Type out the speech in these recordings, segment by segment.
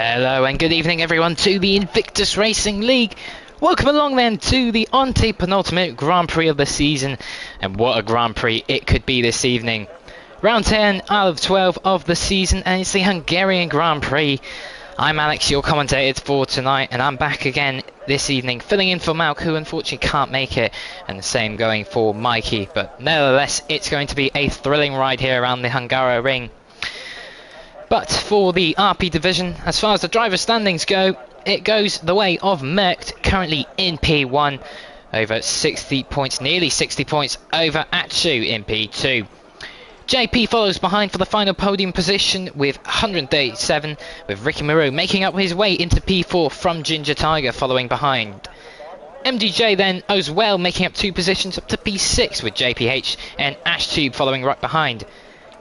Hello and good evening everyone to the Invictus Racing League. Welcome along then to the antepenultimate Grand Prix of the season, and what a Grand Prix it could be this evening. Round 10 out of 12 of the season, and it's the Hungarian Grand Prix. I'm Alex, your commentator for tonight, and I'm back again this evening filling in for Malc, who unfortunately can't make it, and the same going for Mikey, but nevertheless it's going to be a thrilling ride here around the Hungary ring. But for the RP division, as far as the driver standings go, it goes the way of Malc, currently in P1, over 60 points, nearly 60 points over Atsu in P2. JP follows behind for the final podium position with 137, with Ricky Moreau making up his way into P4 from Ginger Tiger following behind. MDJ then as well making up 2 positions up to P6 with JPH and Ashtube following right behind.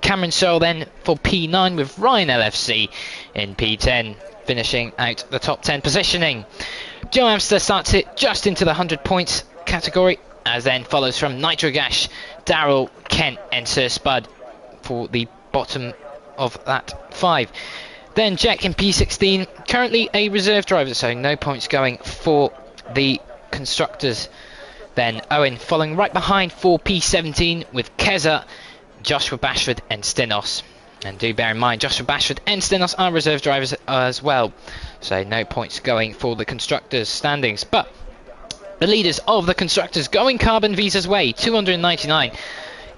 Cameron Searle then for P9 with Ryan LFC in P10, finishing out the top 10 positioning. Joe Amster starts it just into the 100 points category, as then follows from Nitro Gash, Daryl, Kent and Sir Spud for the bottom of that 5. Then Jack in P16, currently a reserve driver, so no points going for the constructors. Then Owen following right behind for P17 with Keza, Joshua Bashford and Stinos. And do bear in mind, Joshua Bashford and Stinos are reserve drivers as well, so no points going for the constructors standings. But the leaders of the constructors going Carbon Visa's way, 299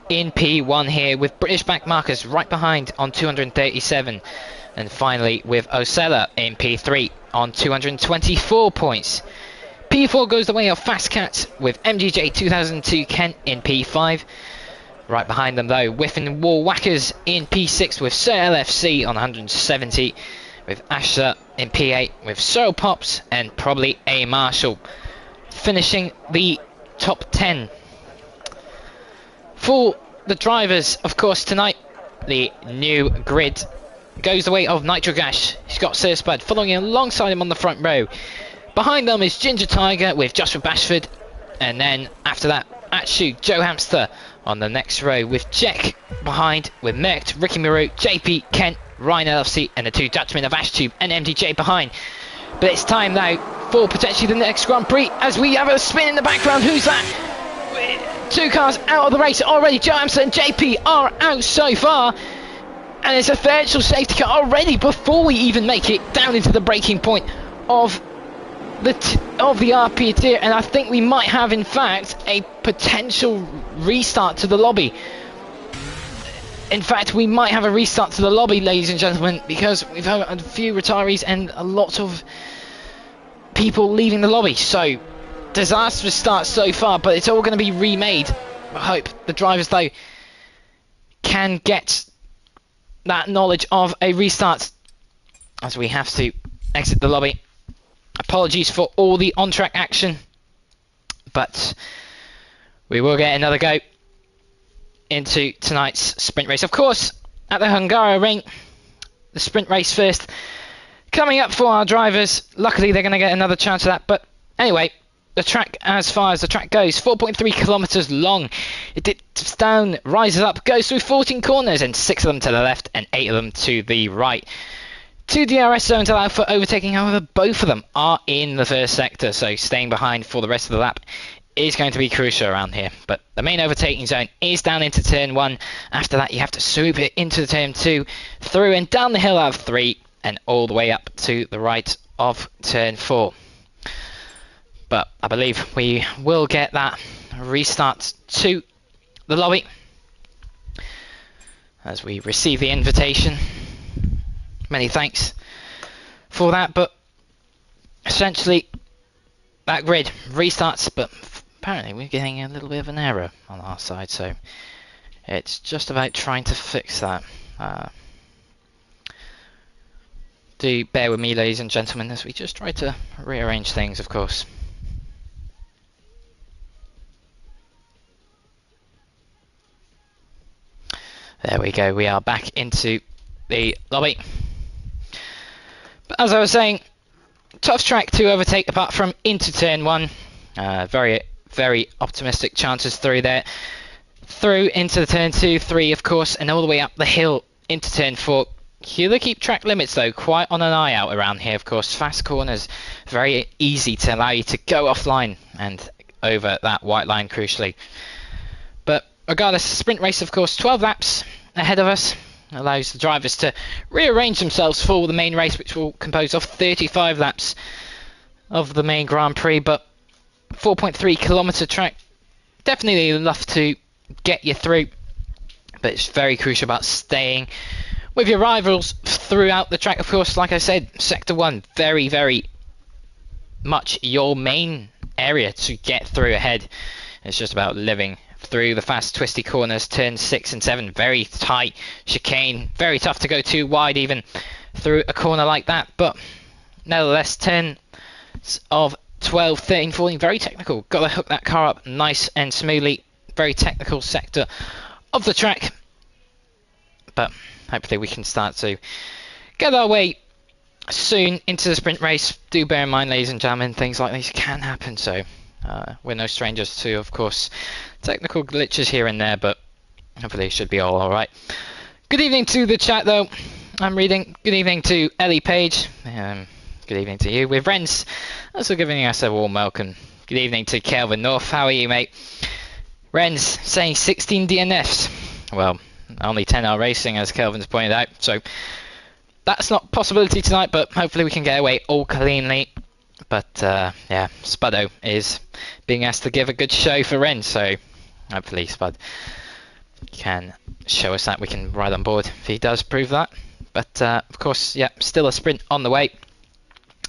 in P1 here, with British back markers right behind on 237, and finally with Osella in P3 on 224 points. P4 goes the way of Fast Cats with MGJ 2002 Kent in P5. Right behind them though, Whiffin Wall Whackers in P6 with Sir LFC on 170, with Asher in P8 with Searle Pops and probably A Marshall, finishing the top 10. For the drivers, of course, tonight, the new grid goes the way of Nitro Gash. He's got Sir Spud following alongside him on the front row. Behind them is Ginger Tiger with Joshua Bashford, and then after that, Atsu, Joe Hamster on the next row, with Jack behind, with Merkt, Ricky Moreau, JP, Kent, Ryan LFC, and the 2 Dutchmen of Ashtube and MDJ behind. But it's time now for potentially the next Grand Prix, as we have a spin in the background. Who's that? 2 cars out of the race already. Joe Hamster and JP are out so far, and it's a virtual safety car already before we even make it down into the breaking point of the RP tier, and I think we might have in fact a potential restart to the lobby. In fact, we might have a restart to the lobby, ladies and gentlemen, because we've had a few retirees and a lot of people leaving the lobby. So disastrous start so far, but it's all going to be remade. I hope the drivers though can get that knowledge of a restart, as we have to exit the lobby. Apologies for all the on-track action, but we will get another go into tonight's sprint race. Of course, at the Hungary ring, the sprint race first coming up for our drivers. Luckily, they're going to get another chance at that. But anyway, the track, as far as the track goes, 4.3 kilometers long. It dips down, rises up, goes through 14 corners, and 6 of them to the left and 8 of them to the right. 2 DRS zones allow for overtaking, however both of them are in the first sector, so staying behind for the rest of the lap is going to be crucial around here. But the main overtaking zone is down into turn 1. After that you have to swoop it into turn 2, through and down the hill out of 3, and all the way up to the right of turn 4. But I believe we will get that restart to the lobby as we receive the invitation. Many thanks for that, but essentially that grid restarts, but apparently we're getting a little bit of an error on our side, so it's just about trying to fix that. Do bear with me, ladies and gentlemen, as we just try to rearrange things, of course. There we go, we are back into the lobby. But as I was saying, tough track to overtake apart from into turn 1. Very, very optimistic chances through there. Through into the turn 2, 3 of course, and all the way up the hill into turn 4. They keep track limits though quite on an eye out around here. Of course, fast corners very easy to allow you to go offline and over that white line crucially. But regardless, sprint race of course 12 laps ahead of us allows the drivers to rearrange themselves for the main race, which will compose of 35 laps of the main Grand Prix. But 4.3 kilometer track, definitely enough to get you through, but it's very crucial about staying with your rivals throughout the track. Of course, like I said, sector 1 very much your main area to get through ahead. It's just about living through the fast twisty corners, turns 6 and 7, very tight chicane, very tough to go too wide even through a corner like that. But nevertheless, turns of 12, 13, 14, very technical. Got to hook that car up nice and smoothly. Very technical sector of the track, but hopefully we can start to get our way soon into the sprint race. Do bear in mind, ladies and gentlemen, things like these can happen, so we're no strangers to, of course, technical glitches here and there, but hopefully it should be all alright. Good evening to the chat though. I'm reading. Good evening to Ellie Page. Good evening to you. With Renz also giving us a warm welcome. Good evening to Kelvin North. How are you, mate? Renz saying 16 DNFs. Well, only 10 racing, as Kelvin's pointed out. So that's not a possibility tonight, but hopefully we can get away all cleanly. But yeah, Spuddo is being asked to give a good show for Renz. So hopefully Spud can show us that we can ride on board if he does prove that. But of course, yeah, still a sprint on the way.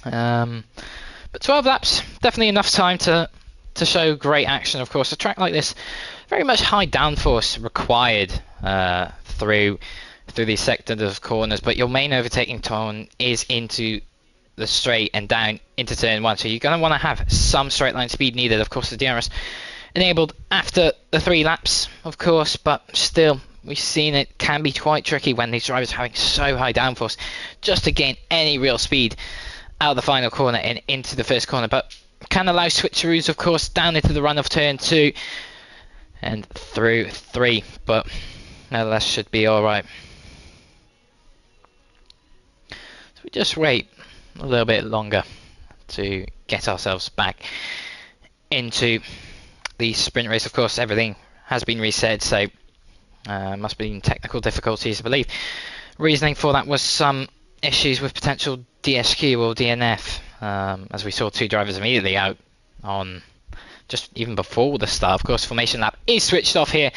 But 12 laps, definitely enough time to show great action. Of course, a track like this, very much high downforce required through these sectors of corners, but your main overtaking tone is into the straight and down into turn 1, so you're going to want to have some straight line speed needed. Of course, the DRS enabled after the 3 laps, of course, but still, we've seen it can be quite tricky when these drivers are having so high downforce just to gain any real speed out of the final corner and into the first corner. But can allow switcheroos, of course, down into the run of turn 2 and through 3, but nevertheless should be alright. So we just wait a little bit longer to get ourselves back into the sprint race. Of course, everything has been reset, so must be technical difficulties, I believe. Reasoning for that was some issues with potential DSQ or DNF, as we saw 2 drivers immediately out on just even before the start. Of course, formation lap is switched off here,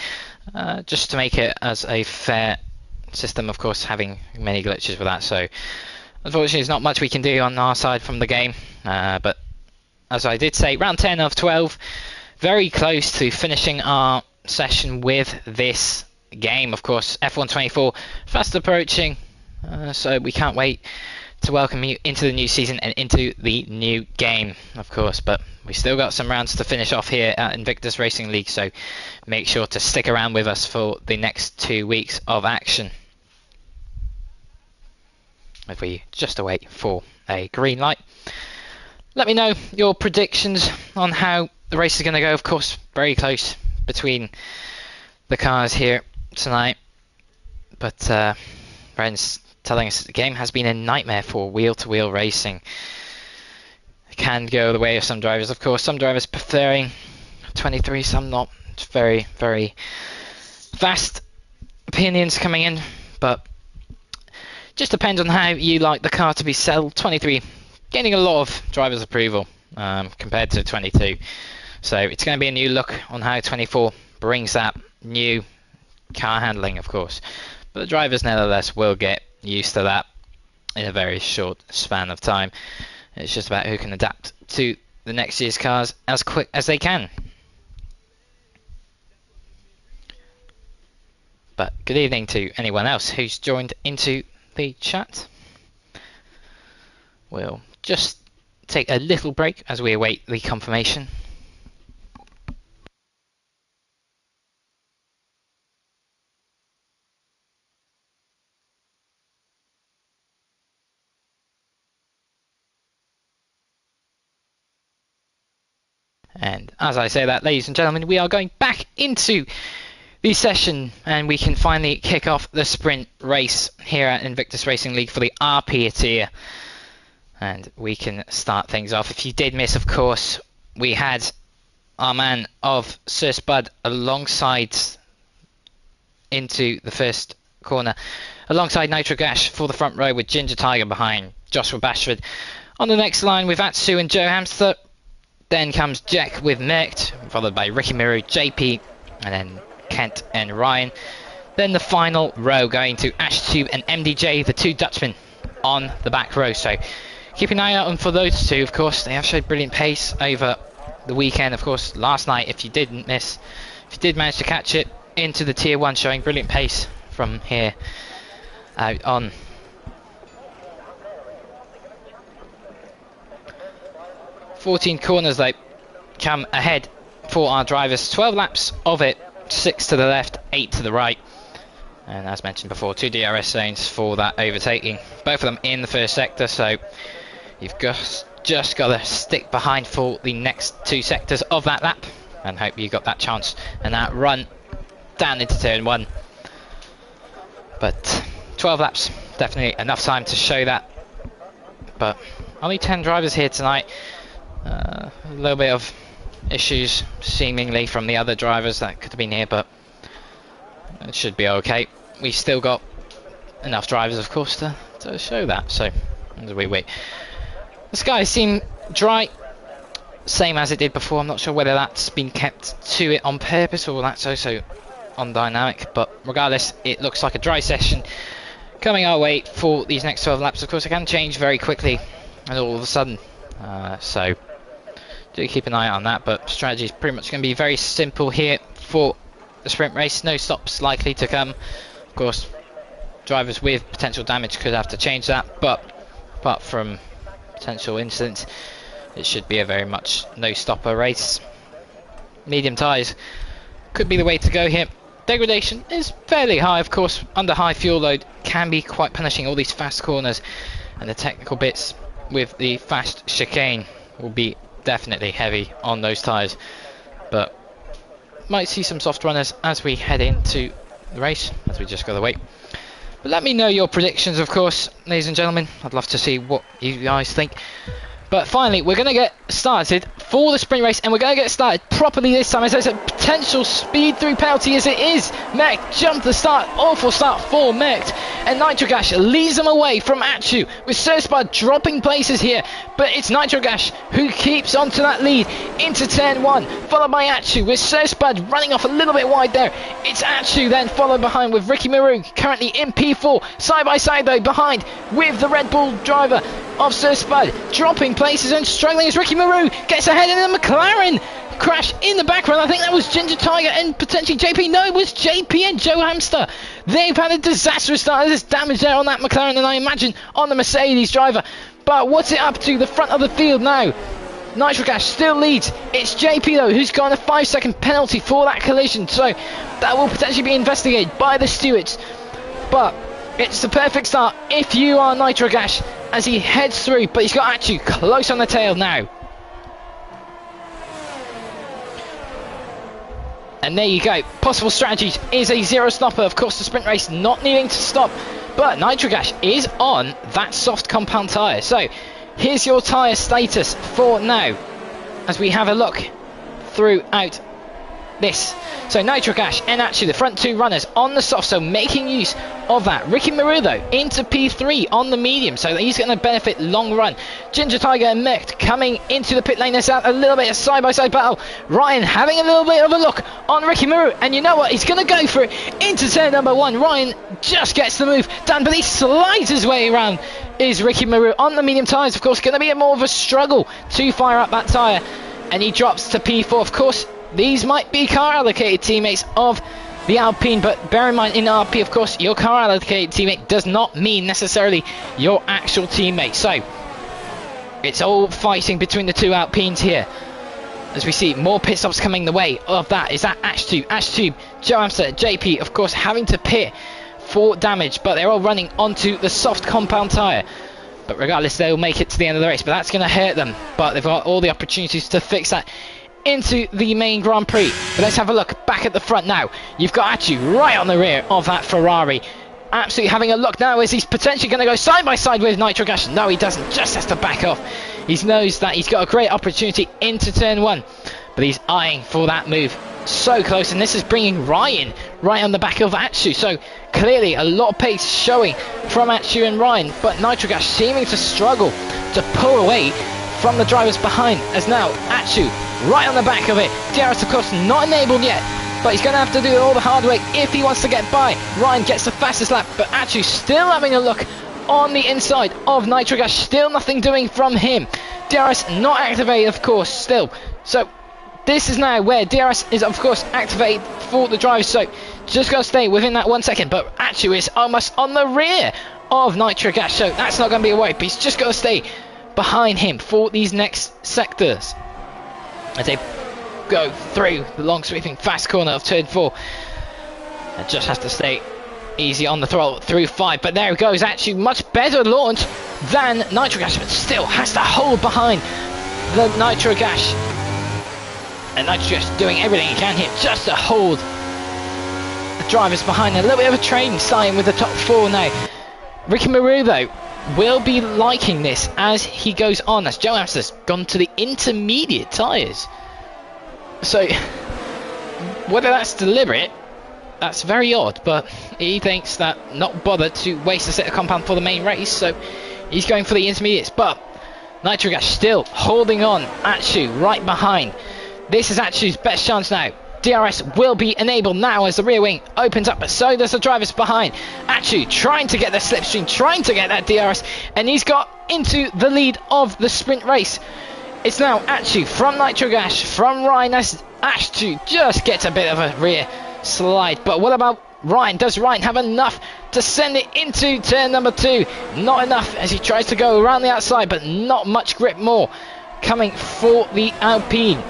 just to make it as a fair system, of course, having many glitches with that. So unfortunately there's not much we can do on our side from the game, but as I did say, round 10 of 12, very close to finishing our session with this game. Of course, F1 24 fast approaching, so we can't wait to welcome you into the new season and into the new game, of course. But we still got some rounds to finish off here at Invictus Racing League, so make sure to stick around with us for the next 2 weeks of action. If we just await for a green light, let me know your predictions on how the race is going to go. Of course, very close between the cars here tonight, but friends telling us the game has been a nightmare for wheel-to-wheel racing. It can go the way of some drivers, of course. Some drivers preferring 23, some not. It's very vast opinions coming in, but just depends on how you like the car to be sold. 23 gaining a lot of drivers' approval compared to 22, so it's going to be a new look on how 24 brings that new car handling, of course, but the drivers nevertheless will get used to that in a very short span of time. It's just about who can adapt to the next year's cars as quick as they can. But good evening to anyone else who's joined into the chat. We'll just take a little break as we await the confirmation. And as I say that, ladies and gentlemen, we are going back into the session, and we can finally kick off the sprint race here at Invictus Racing League for the RP tier. And we can start things off. If you did miss, of course, we had our man of Sir Spud alongside into the first corner, alongside Nitro Gash for the front row, with Ginger Tiger behind Joshua Bashford. On the next line, we've Atsu and Joe Hamster. Then comes Jack with Merkt, followed by Ricky Miru, JP, and then Kent and Ryan. Then the final row going to AshTube and MDJ, the two Dutchmen on the back row. So keep an eye out for those two. Of course, they have showed brilliant pace over the weekend. Of course, last night, if you did manage to catch it, into the tier 1, showing brilliant pace from here out on. "14 corners though come ahead for our drivers. 12 laps of it, 6 to the left, 8 to the right. And as mentioned before, 2 DRS zones for that overtaking. Both of them in the first sector, so you've just got to stick behind for the next 2 sectors of that lap and hope you got that chance and that run down into turn 1. But 12 laps, definitely enough time to show that. But only 10 drivers here tonight. A little bit of issues seemingly from the other drivers that could have been here, but it should be okay. We still got enough drivers, of course, to show that. So as we wait, the skies seem dry, same as it did before. I'm not sure whether that's been kept to it on purpose or that's also on dynamic, but regardless, it looks like a dry session coming our way for these next 12 laps. Of course, it can change very quickly and all of a sudden, so do keep an eye on that. But strategy is pretty much going to be very simple here for the sprint race. No stops likely to come. Of course, drivers with potential damage could have to change that, but apart from potential incidents, it should be a very much no stopper race. Medium tyres could be the way to go here. Degradation is fairly high, of course. Under high fuel load can be quite punishing. All these fast corners and the technical bits with the fast chicane will be definitely heavy on those tyres, but might see some soft runners as we head into the race, as we just got to wait. But let me know your predictions, of course, ladies and gentlemen. I'd love to see what you guys think. But finally, we're going to get started for the sprint race, and we're going to get started properly this time, as there's a potential speed through penalty as it is. Merkt jumped the start, awful start for Merkt, and Nitro Gash leads them away from Atsu, with Sir Spud dropping places here, but it's Nitro Gash who keeps onto that lead into turn 1, followed by Atsu, with Sir Spud running off a little bit wide there. It's Atsu then followed behind with Ricky Miru, currently in P4, side by side though, behind with the Red Bull driver of Sir Spud, dropping places and struggling as Ricky Miru gets ahead in the McLaren crash in the background. I think that was Ginger Tiger and potentially JP. No, it was JP and Joe Hamster. They've had a disastrous start. There's damage there on that McLaren, and I imagine on the Mercedes driver. But what's it up to the front of the field now? Nitro Gash still leads. It's JP though who's got a 5-second penalty for that collision, so that will potentially be investigated by the stewards. But it's the perfect start if you are Nitro Gash as he heads through, but he's got Atsu close on the tail now. And there you go. Possible strategies is a zero stopper. Of course, the sprint race not needing to stop, but Nitro Gash is on that soft compound tyre. So here's your tyre status for now as we have a look throughout this. So Nitro Gash and actually the front 2 runners on the soft, so making use of that. Ricky Miru though into P3 on the medium, so he's going to benefit long run. Ginger Tiger and Merkt coming into the pit lane. There's a little bit of side by side battle. Ryan having a little bit of a look on Ricky Miru, and you know what, he's going to go for it into turn number 1. Ryan just gets the move done, but he slides his way around. Is Ricky Miru on the medium tyres, of course, going to be more of a struggle to fire up that tyre, and he drops to P4. Of course, these might be car allocated teammates of the Alpine, but bear in mind in RP, of course, your car allocated teammate does not mean necessarily your actual teammate. So it's all fighting between the 2 Alpines here, as we see more pit stops coming the way of that. Is that AshTube, Joe Hamster, JP, of course, having to pit for damage, but they're all running onto the soft compound tyre. But regardless, they'll make it to the end of the race, but that's going to hurt them. But they've got all the opportunities to fix that into the main Grand Prix. But let's have a look back at the front now. You've got Atsu right on the rear of that Ferrari. Absolutely having a look now as he's potentially going to go side by side with Nitrogash. No, he doesn't, just has to back off. He knows that he's got a great opportunity into turn 1, but he's eyeing for that move so close, and this is bringing Ryan right on the back of Atsu. So clearly a lot of pace showing from Atsu and Ryan, but Nitrogash seeming to struggle to pull away from the drivers behind, as now Atsu right on the back of it. DRS of course not enabled yet, but he's going to have to do all the hard work if he wants to get by. Ryan gets the fastest lap, but Atsu still having a look on the inside of Nitrogash, still nothing doing from him. DRS not activated of course still, so this is now where DRS is of course activated for the drivers, so just got to stay within that 1 second. But Atsu is almost on the rear of Nitrogash, so that's not going to be a worry, but he's just got to stay behind him for these next sectors as they go through the long sweeping fast corner of turn 4, and just has to stay easy on the throttle through 5. But there it goes, actually much better launch than Nitrogash, but still has to hold behind the Nitrogash, and Nitrogash doing everything he can here just to hold the drivers behind. A little bit of a train starting with the top 4 now. Ricky Maru though will be liking this as he goes on, as Joe Amster's gone to the intermediate tyres. So whether that's deliberate, that's very odd, but he thinks that not bother to waste a set of compound for the main race, so he's going for the intermediates. But Nitrogash still holding on, Atsu right behind. This is Atsu's best chance now. DRS will be enabled now as the rear wing opens up, but so does the drivers behind. Atsu trying to get the slipstream, trying to get that DRS, and he's got into the lead of the sprint race. It's now Atsu from Nitrogash, from Ryan, as Atsu just gets a bit of a rear slide. But what about Ryan? Does Ryan have enough to send it into turn number 2? Not enough as he tries to go around the outside, but not much grip more coming for the Alpine,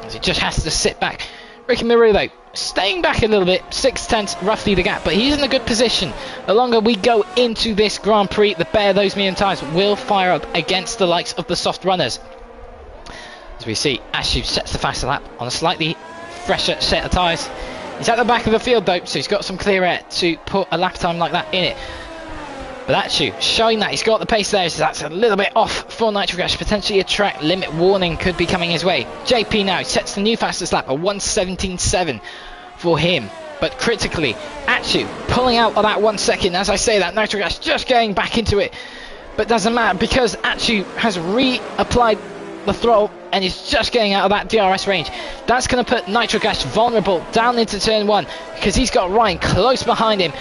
as he just has to sit back. Ricky Maru though staying back a little bit, 6/10 roughly the gap, but he's in a good position. The longer we go into this Grand Prix, the better those medium tyres will fire up against the likes of the soft runners. As we see, Atsu sets the faster lap on a slightly fresher set of tyres. He's at the back of the field though, so he's got some clear air to put a lap time like that in it. But Atsu showing that he's got the pace there, so that's a little bit off for Nitrogash. Potentially a track limit warning could be coming his way. JP now sets the new fastest lap, a 1:17.7 for him. But critically, Atsu pulling out of that 1 second. As I say that, Nitrogash just getting back into it. But doesn't matter because Atsu has reapplied the throttle and is just getting out of that DRS range. That's going to put Nitrogash vulnerable down into turn 1 because he's got Ryan close behind him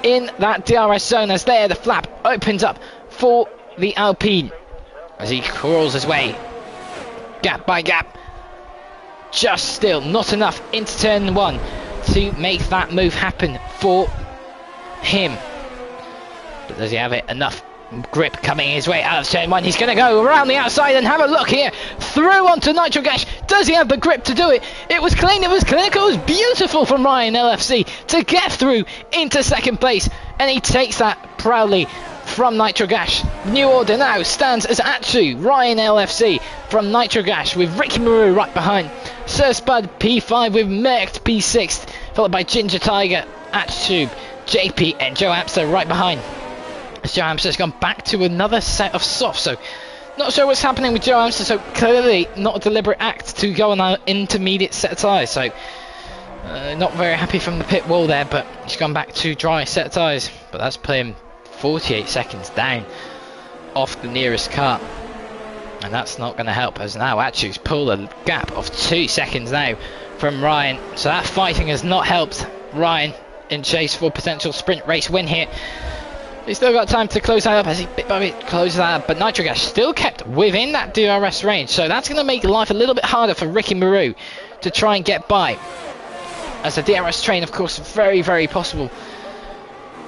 in that DRS zone, as there the flap opens up for the Alpine as he crawls his way gap by gap, just still not enough into turn 1 to make that move happen for him. But does he have it enough grip coming his way out of turn 1? He's going to go around the outside and have a look here through onto Nitrogash. Does he have the grip to do it? It was clean, it was clinical, it was beautiful from Ryan LFC to get through into second place, and he takes that proudly from Nitrogash. New order now stands as Atsu, Ryan LFC from Nitrogash with Ricky Maru right behind, Sir Spud P5 with Malc P6, followed by Ginger Tiger, Atsu, JP and Joe Amster right behind. Joe Amster's gone back to another set of softs, so not sure what's happening with Joe Amster. So clearly not a deliberate act to go on an intermediate set of tyres, so not very happy from the pit wall there, but he's gone back to dry set of tyres. But that's put him 48 seconds down off the nearest car, and that's not going to help, as now Atsu's pulled a gap of 2 seconds now from Ryan. So that fighting has not helped Ryan in chase for potential sprint race win here. He's still got time to close that up as he bit by bit closes that up, but Nitrogash still kept within that DRS range, so that's going to make life a little bit harder for Ricky Maru to try and get by, as the DRS train of course very very possible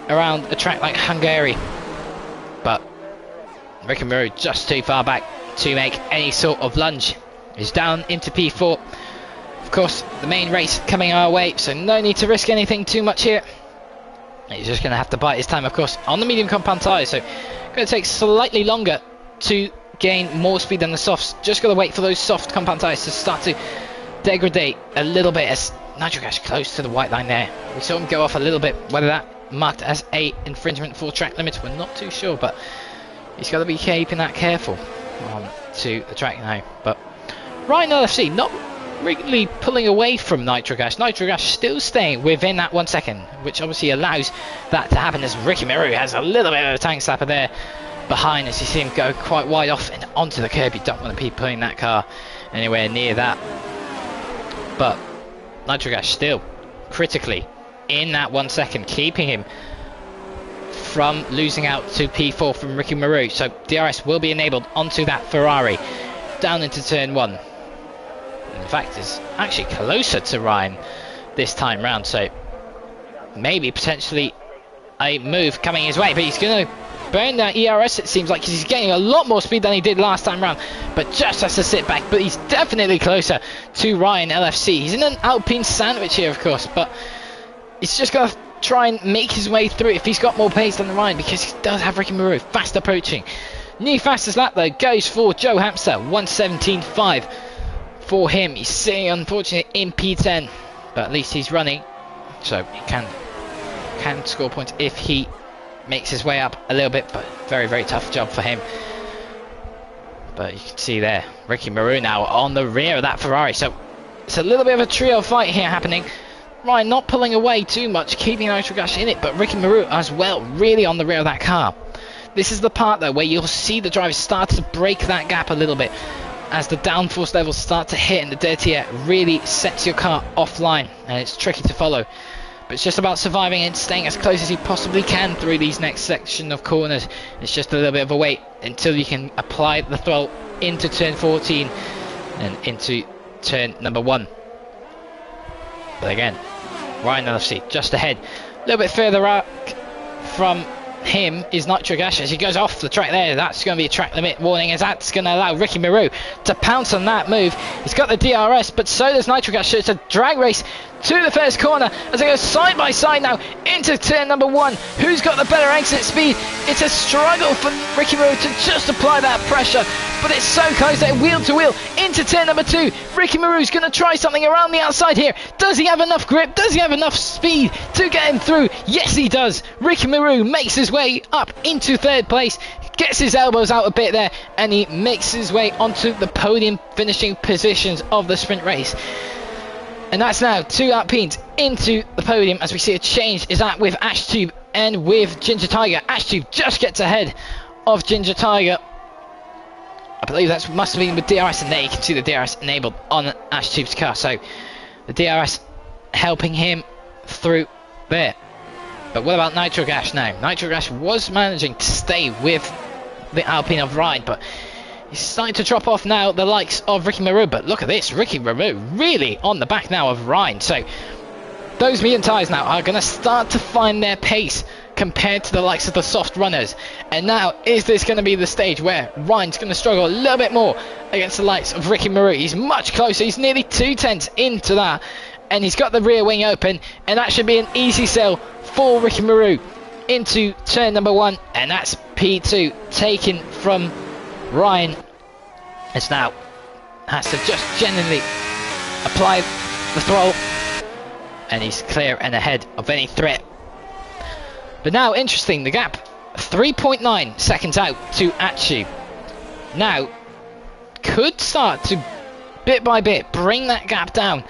around a track like Hungary. But Ricky Maru just too far back to make any sort of lunge. He's down into P4. Of course the main race coming our way, so no need to risk anything too much here. He's just going to have to bite his time, of course, on the medium compound tyres, so going to take slightly longer to gain more speed than the softs. Just got to wait for those soft compound tyres to start to degrade a little bit as Nitrogash close to the white line there. We saw him go off a little bit, whether that marked as a infringement for track limits, we're not too sure, but he's got to be keeping that careful to the track now. But Ryan LFC not really pulling away from Nitrogash. Nitrogash still staying within that 1 second, which obviously allows that to happen as Ricky Meru has a little bit of a tank slapper there behind as you see him go quite wide off and onto the curb. You don't want to be putting that car anywhere near that. But Nitrogash still critically in that 1 second, keeping him from losing out to P4 from Ricky Meru. So DRS will be enabled onto that Ferrari down into turn 1. In fact, is actually closer to Ryan this time round, so maybe potentially a move coming his way, but he's going to burn that ERS, it seems like, because he's getting a lot more speed than he did last time round, but just has to sit back. But he's definitely closer to Ryan LFC. He's in an Alpine sandwich here, of course, but he's just got to try and make his way through if he's got more pace than Ryan, because he does have Ricky Meru fast approaching. New fastest lap though goes for Joe Hamster, 1:17.5 for him. He's sitting unfortunately in P10, but at least he's running, so he can score points if he makes his way up a little bit, but very, very tough job for him. But you can see there, Ricky Meru now on the rear of that Ferrari, so it's a little bit of a trio fight here happening. Ryan not pulling away too much, keeping Nitrogash in it, but Ricky Meru as well, really on the rear of that car. This is the part though where you'll see the drivers start to break that gap a little bit as the downforce levels start to hit and the dirty air really sets your car offline, and it's tricky to follow. But it's just about surviving and staying as close as you possibly can through these next section of corners. It's just a little bit of a wait until you can apply the throttle into turn 14 and into turn number 1. But again, Ryan LFC just ahead. A little bit further out from him is Nitrogash as he goes off the track there. That's going to be a track limit warning, as that's going to allow Ricky Meru to pounce on that move. He's got the DRS, but so does Nitrogash, so it's a drag race to the first corner as they go side by side now into turn number 1. Who's got the better exit speed? It's a struggle for Ricky Meru to just apply that pressure, but it's so close there, wheel to wheel into turn number 2. Ricky Meru's going to try something around the outside here. Does he have enough grip? Does he have enough speed to get him through? Yes, he does. Ricky Meru makes his way up into 3rd place, gets his elbows out a bit there, and he makes his way onto the podium finishing positions of the sprint race. And that's now 2 Alpines into the podium as we see a change is that with Ashtube and with Ginger Tiger. Ashtube just gets ahead of Ginger Tiger. I believe that must have been with DRS, and there you can see the DRS enabled on Ashtube's car. So the DRS helping him through there. But what about Nitrogash now? Nitrogash was managing to stay with the Alpine of Ryan, but he's starting to drop off now the likes of Ricky Meru. But look at this, Ricky Meru really on the back now of Ryan. So those medium tyres now are going to start to find their pace compared to the likes of the soft runners. And now, is this going to be the stage where Ryan's going to struggle a little bit more against the likes of Ricky Meru? He's much closer, he's nearly 2/10 into that, and he's got the rear wing open, and that should be an easy sail for Ricky Meru into turn number 1, and that's P2 taken from Ryan. It's now has to just genuinely apply the throttle, and he's clear and ahead of any threat. But now, interesting, the gap 3.9 seconds out to Atsu. Now could start to bit by bit bring that gap down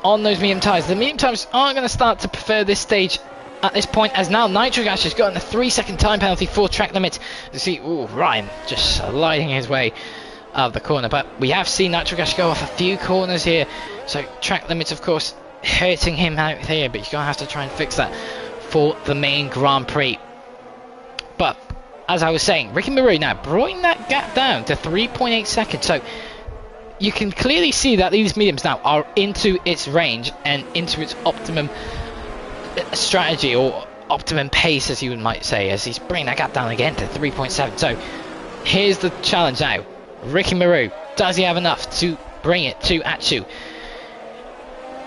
on those medium tyres. The medium tyres aren't going to start to prefer this stage at this point, as now Nitrogash has gotten a 3-second time penalty for track limits. You see, ooh, Ryan just sliding his way out of the corner, but we have seen Nitrogash go off a few corners here, so track limits of course hurting him out here, but you're going to have to try and fix that for the main Grand Prix. But as I was saying, Ricky Meru now bringing that gap down to 3.8 seconds, so you can clearly see that these mediums now are into its range and into its optimum strategy, or optimum pace as you might say, as he's bringing that gap down again to 3.7. So here's the challenge now. Ricky Meru, does he have enough to bring it to Atsu?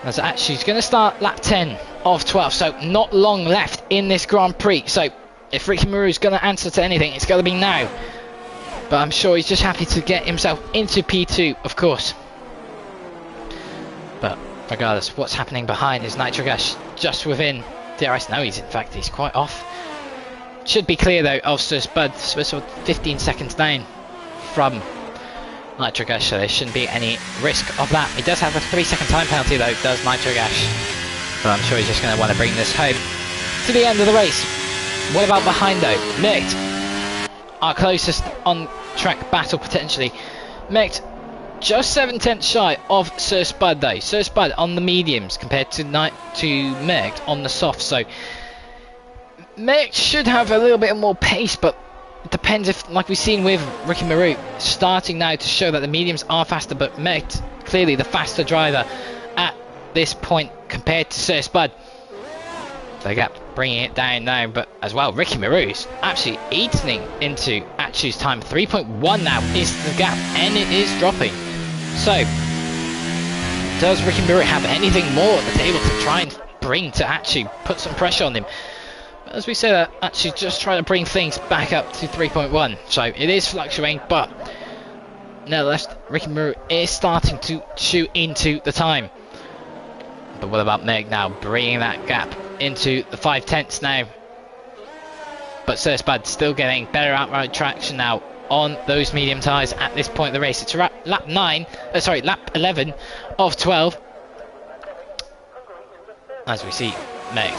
As Atsu's going to start lap 10 of 12, so not long left in this Grand Prix. So if Ricky Meru's going to answer to anything, it's going to be now. But I'm sure he's just happy to get himself into P2, of course. But regardless, what's happening behind is Nitrogash just within DRS. No, he's quite off. Should be clear though of Sir Spud. So 15 seconds down from Nitrogash, so there shouldn't be any risk of that. He does have a 3-second time penalty though, does Nitrogash. But I'm sure he's just going to want to bring this home to the end of the race. What about behind though? Micht, our closest on track battle potentially. Micht just 7/10 shy of Sir Spud though. Sir Spud on the mediums compared to Micht on the soft. So Micht should have a little bit more pace, but it depends if, like we've seen with Ricky Maru, starting now to show that the mediums are faster, but Micht clearly the faster driver at this point compared to Sir Spud. So gap bringing it down now, but as well Ricky Maru's actually eating into Achu's time. 3.1 now is the gap, and it is dropping. So does Ricky Maru have anything more at the table to try and bring to Achu, put some pressure on him? But as we say that, Achu's just trying to bring things back up to 3.1, so it is fluctuating, but nevertheless Ricky Maru is starting to shoot into the time. But what about Meg now, bringing that gap into the 5/10 now? But Sir Spud still getting better outright traction now on those medium tyres at this point of the race. It's lap 11 of 12. As we see Meg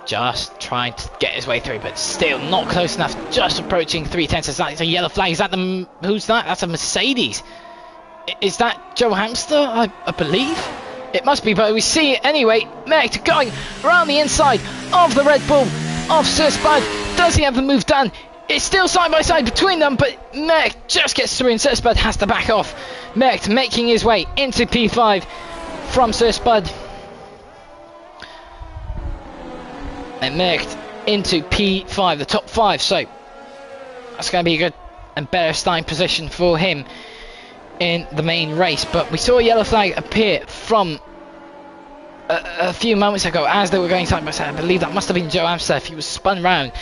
just trying to get his way through, but still not close enough, just approaching 3/10. Is that a yellow flag? Is that the... who's that? That's a Mercedes. Is that Joe Hamster, I believe? It must be, but we see it anyway. Micht going around the inside of the Red Bull of Sir Spud. Does he have the move done? It's still side by side between them, but Micht just gets through and Sir Spud has to back off. Micht making his way into P5 from Sir Spud. And Micht into P5, the top 5, so that's going to be a good and better starting position for him in the main race. But we saw a yellow flag appear from a few moments ago as they were going side by side. I believe that must have been Joe Amster if he was spun round.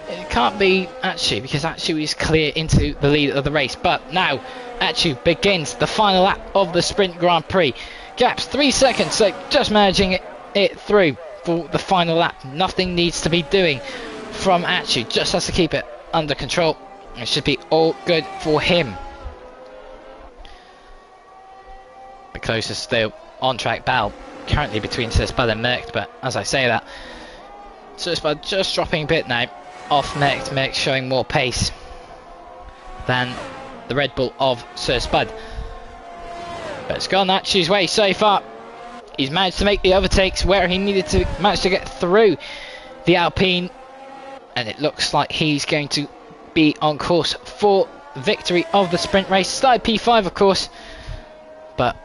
It can't be Achu, because Achu is clear into the lead of the race. But now Achu begins the final lap of the Sprint Grand Prix. Gaps 3 seconds, so just managing it through for the final lap. Nothing needs to be doing from Achu, just has to keep it under control. It should be all good for him. The closest still on track battle currently between Sir Spud and Micht, but as I say that, Sir Spud just dropping a bit now off Micht. Micht showing more pace than the Red Bull of Sir Spud, but it's gone Achu's way so far. He's managed to make the overtakes where he needed to, manage to get through the Alpine, and it looks like he's going to be on course for victory of the sprint race. Started P5 of course, but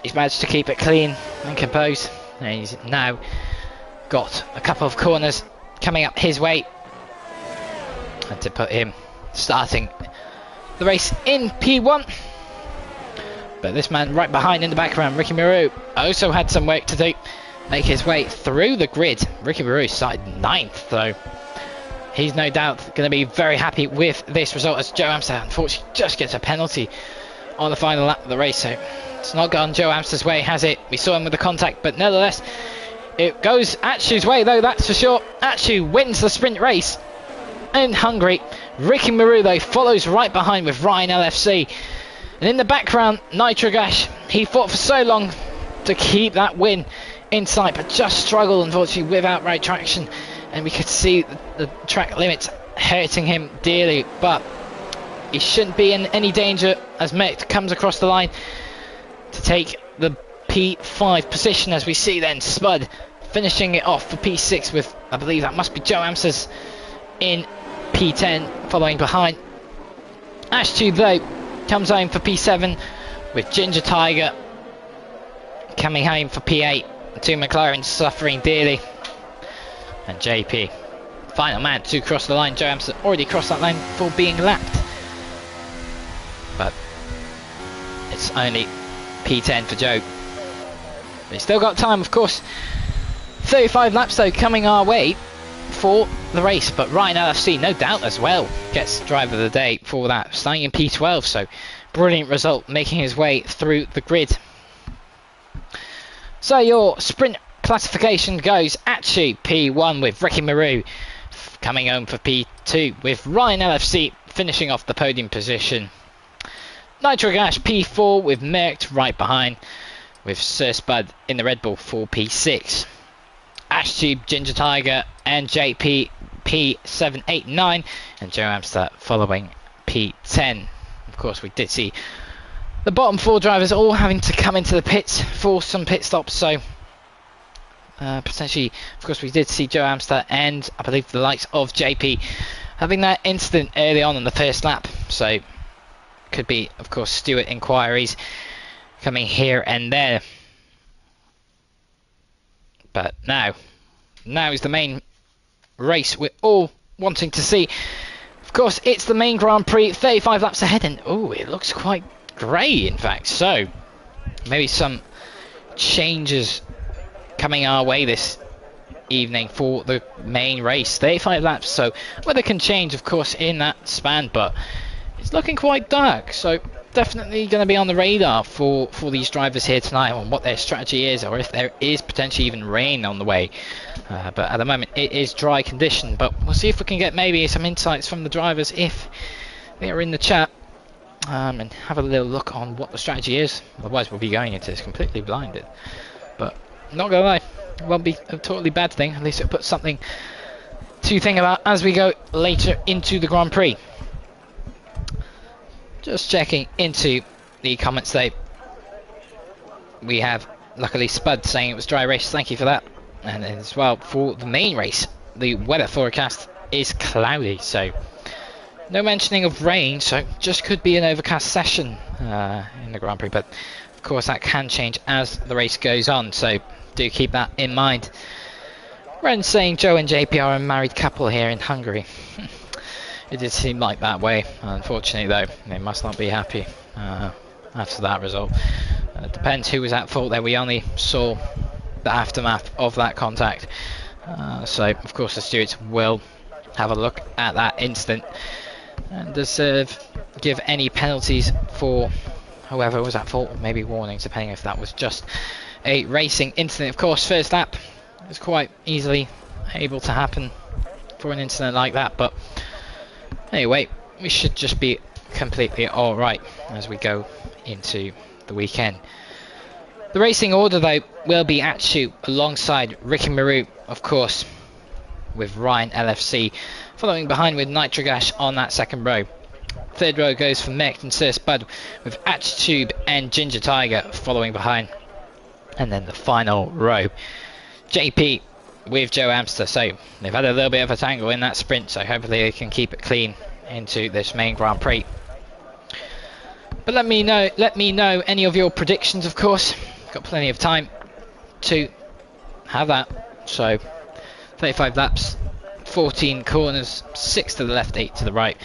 he's managed to keep it clean and composed, and he's now got a couple of corners coming up his way, and to put him starting the race in P1. But this man right behind in the background, Ricky Maru, also had some work to do, make his way through the grid. Ricky Maru started 9th though. He's no doubt going to be very happy with this result, as Joe Amster unfortunately just gets a penalty on the final lap of the race. So it's not gone Joe Amster's way, has it? We saw him with the contact, but nevertheless it goes Achu's way though, that's for sure. Achu wins the sprint race in Hungary. Ricky Maru though follows right behind with Ryan LFC. And in the background, Nitrogash, he fought for so long to keep that win in sight, but just struggled unfortunately with outright traction, and we could see the track limits hurting him dearly. But he shouldn't be in any danger as Micht comes across the line to take the P5 position, as we see then Spud finishing it off for P6 with, I believe that must be Joe Amsters in P10 following behind. Achu though comes home for P7 with Ginger Tiger coming home for P8. The two McLarens suffering dearly, and JP final man to cross the line. Joe Amster already crossed that line for being lapped, but it's only P10 for Joe. But he's still got time of course. 35 laps though coming our way for the race, but Ryan LFC, no doubt as well, gets driver of the day for that, starting in P12, so brilliant result, making his way through the grid. So your sprint classification goes Atsu P1 with Ricky Maru coming home for P2, with Ryan LFC finishing off the podium position. Nitro Gash P4 with Merckx right behind, with Sir Spud in the Red Bull for P6. Ashtube, Ginger Tiger and JP P7, 8, 9, and Joe Amster following P10. Of course, we did see the bottom 4 drivers all having to come into the pits for some pit stops, so potentially, of course, we did see Joe Amster and I believe the likes of JP having that incident early on in the first lap, so could be, of course, Stewart inquiries coming here and there. But now is the main race we're all wanting to see. Of course, it's the main Grand Prix, 35 laps ahead, and oh, it looks quite grey, in fact. So maybe some changes coming our way this evening for the main race. 35 laps, so weather can change, of course, in that span, but it's looking quite dark. So definitely going to be on the radar for these drivers here tonight on what their strategy is, or if there is potentially even rain on the way. But at the moment it is dry condition, but we'll see if we can get maybe some insights from the drivers if they are in the chat, and have a little look on what the strategy is. Otherwise we'll be going into this completely blinded, but not gonna lie, it won't be a totally bad thing. At least it'll put something to think about as we go later into the Grand Prix. Just checking into the comments today. We have, luckily, Spud saying it was dry race. Thank you for that. And as well, for the main race, the weather forecast is cloudy, so no mentioning of rain, so just could be an overcast session in the Grand Prix. But of course, that can change as the race goes on, so do keep that in mind. Ren saying Joe and JP are a married couple here in Hungary. It did seem like that way. Unfortunately, though, they must not be happy after that result. It depends who was at fault there. We only saw the aftermath of that contact. So, of course, the stewards will have a look at that incident and give any penalties for whoever was at fault, or maybe warnings, depending if that was just a racing incident. Of course, first lap is quite easily able to happen for an incident like that, but anyway, we should just be completely alright as we go into the weekend. The racing order, though, will be Atsu alongside Ricky Maru, of course, with Ryan LFC following behind with Nitrogash on that second row. Third row goes for Merckx and Sir Spud, with Atsu and Ginger Tiger following behind. And then the final row, JP with Joe Amster. So they've had a little bit of a tangle in that sprint, so hopefully they can keep it clean into this main Grand Prix. But let me know any of your predictions, of course. Got plenty of time to have that. So 35 laps, 14 corners, 6 to the left, 8 to the right.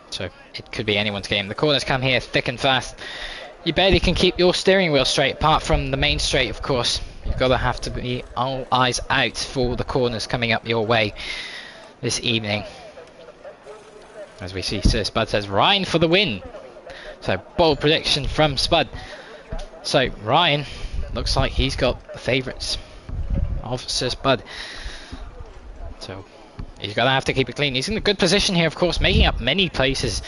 So it could be anyone's game. The corners come here thick and fast. You barely can keep your steering wheel straight, apart from the main straight, of course. You've got to have to be all eyes out for the corners coming up your way this evening. As we see, Sir Spud says Ryan for the win. So bold prediction from Spud. So Ryan looks like he's got the favourites of Sir Spud. So he's going to have to keep it clean. He's in a good position here, of course, making up many places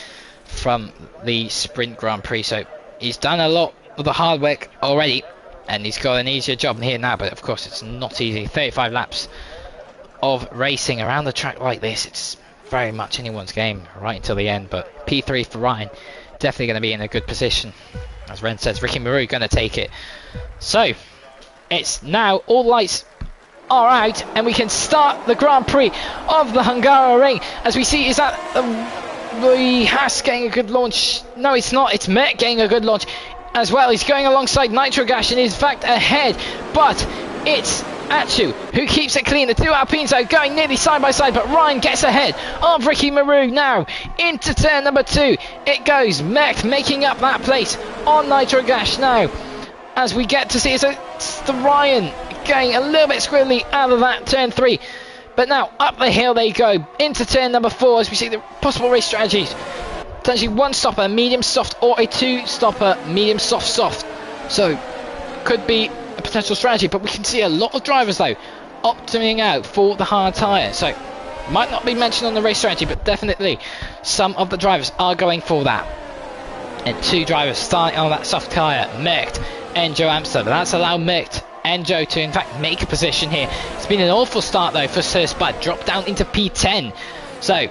from the Sprint Grand Prix. So he's done a lot of the hard work already, and he's got an easier job here now. But of course, it's not easy. 35 laps of racing around the track like this. It's very much anyone's game right until the end. But P3 for Ryan, definitely going to be in a good position. As Ren says, Ricky Maru going to take it. So it's now all lights are out, and we can start the Grand Prix of the Hungary Ring. As we see, is that the Haas getting a good launch? No, it's not. It's Merckx getting a good launch as well. He's going alongside Nitrogash and is in fact ahead, but it's Atsu who keeps it clean. The two Alpines are going nearly side by side, but Ryan gets ahead of Ricky Maru now into turn number 2. It goes. Merckx making up that place on Nitrogash now. As we get to see, it's the Ryan going a little bit squirrely out of that turn 3. But now, up the hill they go, into turn number 4, as we see the possible race strategies. Potentially one stopper, medium soft, or a 2 stopper, medium soft soft. So, could be a potential strategy, but we can see a lot of drivers though, opting out for the hard tyre. So, might not be mentioned on the race strategy, but definitely some of the drivers are going for that. And 2 drivers starting on that soft tyre, Merckx and Joe Amster. But that's allowed Merckx and Joe to in fact make a position here. It's been an awful start though for Sir Spud, dropped down into P10. So,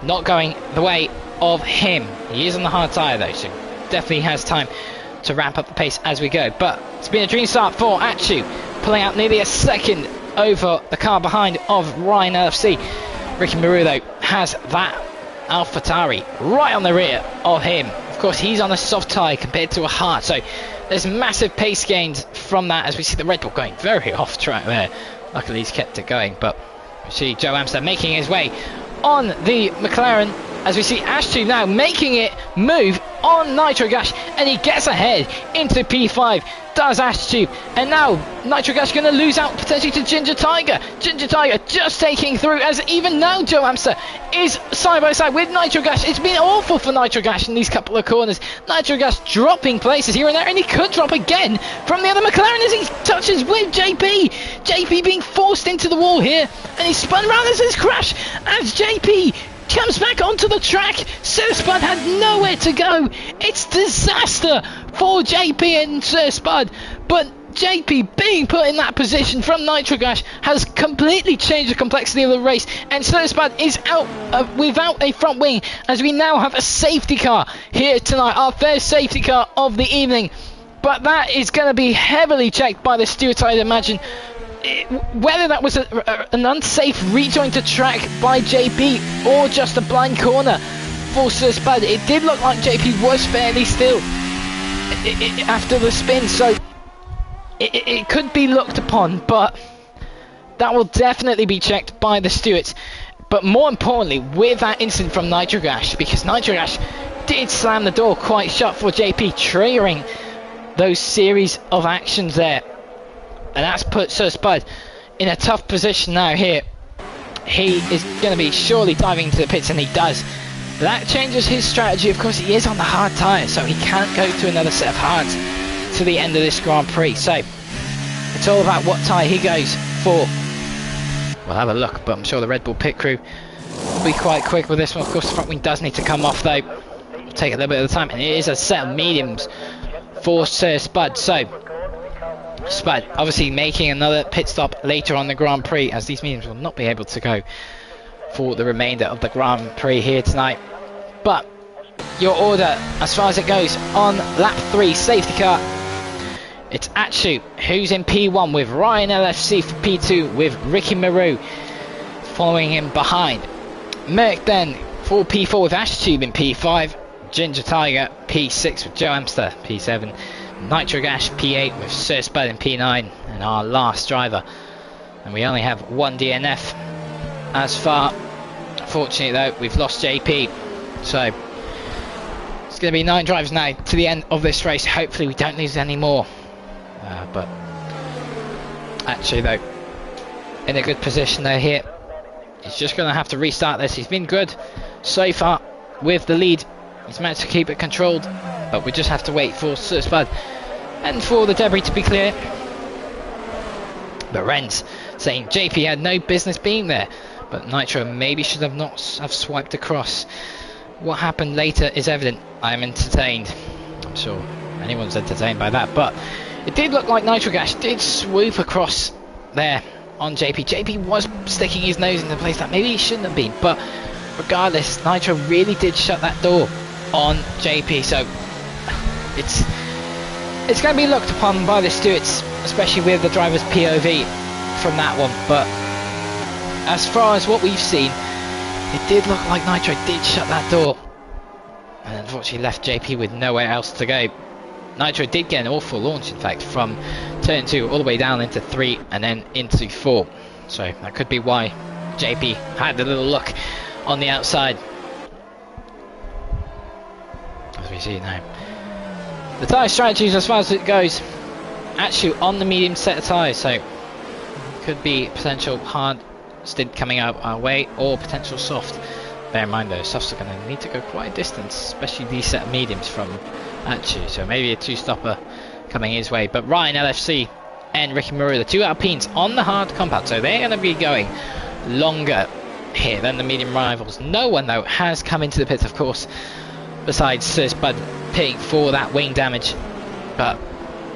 not going the way of him. He is on the hard tyre though, so definitely has time to ramp up the pace as we go. But it's been a dream start for Atsu, pulling out nearly a second over the car behind of Ryan LFC. Ricky Maru though has that AlphaTauri right on the rear of him. Of course he's on a soft tyre compared to a hard, so there's massive pace gains from that as we see the Red Bull going very off track there. Luckily he's kept it going, but we see Joe Amster making his way on the McLaren as we see Ash2 now making it move on Nitro Gash, and he gets ahead into P5, does Ash2, and now Nitro Gash going to lose out potentially to Ginger Tiger. Ginger Tiger just taking through, as even now Joe Amster is side by side with Nitro Gash. It's been awful for Nitro Gash in these couple of corners. Nitro Gash dropping places here and there, and he could drop again from the other McLaren as he touches with JP. JP being forced into the wall here, and he spun around as his crash as JP comes back onto the track. Sir Spud had nowhere to go. It's disaster for JP and Sir Spud, but JP being put in that position from Nitro Gash has completely changed the complexity of the race, and Sir Spud is out without a front wing as we now have a safety car here tonight, our first safety car of the evening. But that is going to be heavily checked by the stewards, I'd imagine. Whether that was an unsafe rejoin to track by JP or just a blind corner for Sir Spud, it did look like JP was fairly still after the spin, so it could be looked upon, but that will definitely be checked by the stewards. But more importantly, with that incident from Nitro Gash, because Nitro Gash did slam the door quite shut for JP, triggering those series of actions there. And that's put Sir Spud in a tough position now here. He is going to be surely diving into the pits, and he does. That changes his strategy. Of course, he is on the hard tyre, so he can't go to another set of hards to the end of this Grand Prix. So, it's all about what tyre he goes for. We'll have a look, but I'm sure the Red Bull pit crew will be quite quick with this one. Of course, the front wing does need to come off, though. It'll take a little bit of time, and it is a set of mediums for Sir Spud. So, Spud obviously making another pit stop later on the Grand Prix, as these mediums will not be able to go for the remainder of the Grand Prix here tonight. But your order as far as it goes on lap 3 safety car, it's Atsu who's in P1 with Ryan LFC for P2 with Ricky Maru following him behind. Merck then for P4 with Ashtube in P5, Ginger Tiger P6 with Joe Amster P7, Nitro Gash P8 with Sir Spud in P9, and our last driver. And we only have one DNF as far. Fortunately though, we've lost JP, so it's going to be 9 drivers now to the end of this race. Hopefully we don't lose any more, but actually though, in a good position though here. He's just going to have to restart this. He's been good so far with the lead. He's managed to keep it controlled, but we just have to wait for Sir Spud and for the debris to be clear. But Renz saying JP had no business being there, but Nitro maybe should have not have swiped across. What happened later is evident. I am entertained. I'm sure anyone's entertained by that, but it did look like Nitro Gash did swoop across there on JP. JP was sticking his nose in the place that maybe he shouldn't have been, but regardless, Nitro really did shut that door on JP, so it's going to be looked upon by the stewards, especially with the driver's POV from that one. But as far as what we've seen, it did look like Nitro did shut that door, and unfortunately left JP with nowhere else to go. Nitro did get an awful launch, in fact, from turn 2 all the way down into 3 and then into 4. So that could be why JP had a little look on the outside. As we see now. The tyre strategies as far as it goes, actually on the medium set of tyres, so could be potential hard stint coming out our way, or potential soft. Bear in mind though, softs are going to need to go quite a distance, especially these set of mediums from Achu, so maybe a two-stopper coming his way. But Ryan LFC and Ricky Maru, the two Alpines on the hard compound, so they're going to be going longer here than the medium rivals. No one though has come into the pits, of course, besides Sir Spud pitting for that wing damage. But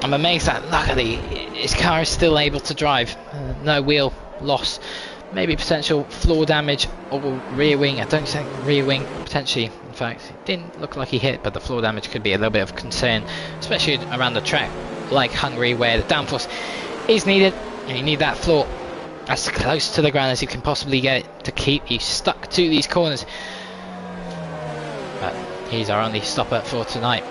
I'm amazed that luckily his car is still able to drive. No wheel loss, maybe potential floor damage or rear wing. I don't think rear wing potentially. In fact, it didn't look like he hit, but the floor damage could be a little bit of concern, especially around the track like Hungary, where the downforce is needed and you need that floor as close to the ground as you can possibly get it to keep you stuck to these corners. But he's our only stopper for tonight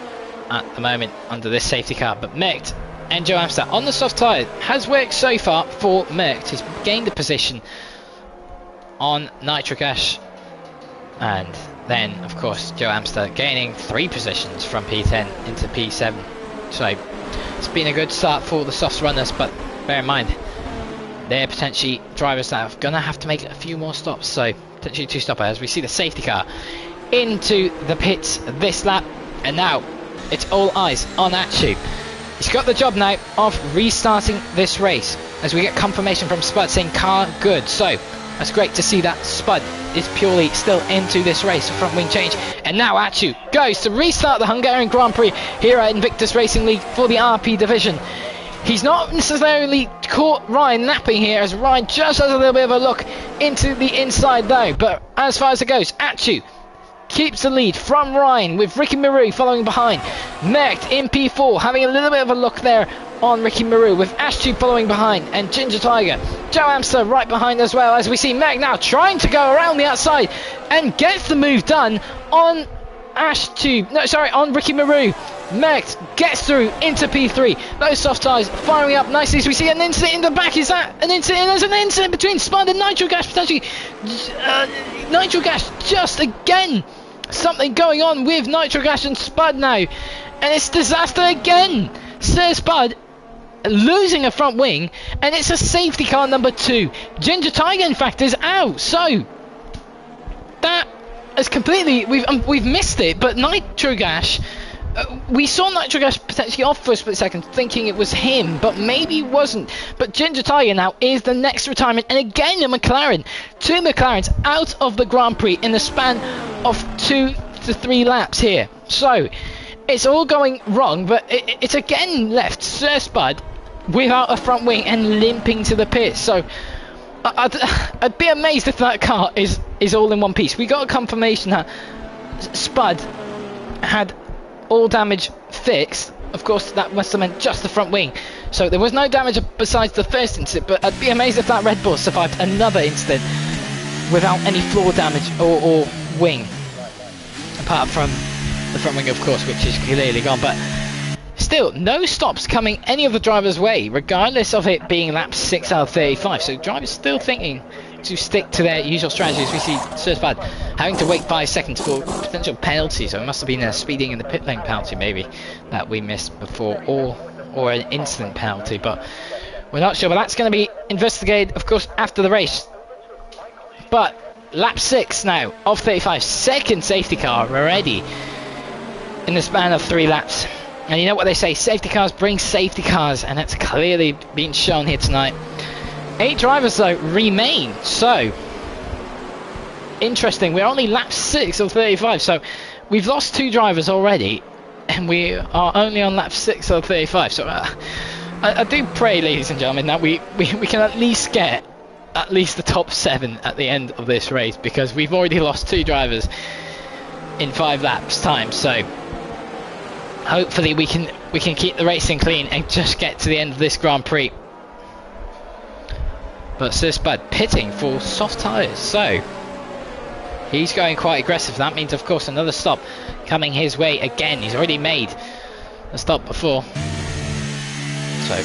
at the moment under this safety car. But Merckx and Joe Amster on the soft tyre has worked so far for Merckx. He's gained a position on nitric ash, and then of course Joe Amster gaining 3 positions from P10 into P7. So it's been a good start for the softs runners, but bear in mind they're potentially drivers that are going to have to make a few more stops, so potentially 2-stopper as we see the safety car into the pits this lap. And now it's all eyes on Achu. He's got the job now of restarting this race as we get confirmation from Spud saying car good. So that's great to see that Spud is purely still into this race, front wing change. And now Achu goes to restart the Hungarian Grand Prix here at Invictus Racing League for the RP division. He's not necessarily caught Ryan napping here, as Ryan just has a little bit of a look into the inside though. But as far as it goes, Achu keeps the lead from Ryan, with Ricky Maru following behind. Merckx in P4 having a little bit of a look there on Ricky Maru, with Ashtube following behind, and Ginger Tiger, Joe Amster right behind as well, as we see Merckx now trying to go around the outside and gets the move done on Ashtube, no sorry, on Ricky Maru. Merckx gets through into P3. Those soft tyres firing up nicely as we see an incident in the back. Is that an incident? There's an incident between Spud and Nitro Gas potentially. Nitro Gas just again. Something going on with Nitro Gas and Spud now. And it's disaster again. Sir Spud losing a front wing, and it's a safety car number 2. Ginger Tiger in fact is out. So that is completely, we've missed it. But Nitro Gas, we saw Nitro Gas potentially off for a split second thinking it was him, but maybe it wasn't. But Ginger Tiger now is the next retirement, and again a McLaren. 2 McLarens out of the Grand Prix in the span of 2 to 3 laps here. So it's all going wrong, but it's again left Sir Spud without a front wing and limping to the pit. So I'd be amazed if that car is all in one piece. We got a confirmation that Spud had all damage fixed. Of course that must have meant just the front wing, so there was no damage besides the first incident. But I'd be amazed if that Red Bull survived another incident without any floor damage or wing, apart from the front wing of course, which is clearly gone. But still no stops coming any of the drivers' way, regardless of it being lap 6 out of 35. So drivers still thinking to stick to their usual strategies. We see Sir Spud having to wait 5 seconds for potential penalty, so it must have been a speeding in the pit lane penalty maybe that we missed before, or an incident penalty, but we're not sure. But that's going to be investigated of course after the race. But lap 6 now of 35, second safety car already in the span of 3 laps. And you know what they say, safety cars bring safety cars, and that's clearly been shown here tonight. 8 drivers though remain, so interesting. We're only lap 6 of 35, so we've lost 2 drivers already, and we are only on lap 6 of 35. So I do pray, ladies and gentlemen, that we can at least get at least the top 7 at the end of this race, because we've already lost 2 drivers in 5 laps time. So hopefully we can keep the racing clean and just get to the end of this Grand Prix. But Sir Spud pitting for soft tyres, so he's going quite aggressive. That means of course another stop coming his way again. He's already made a stop before, so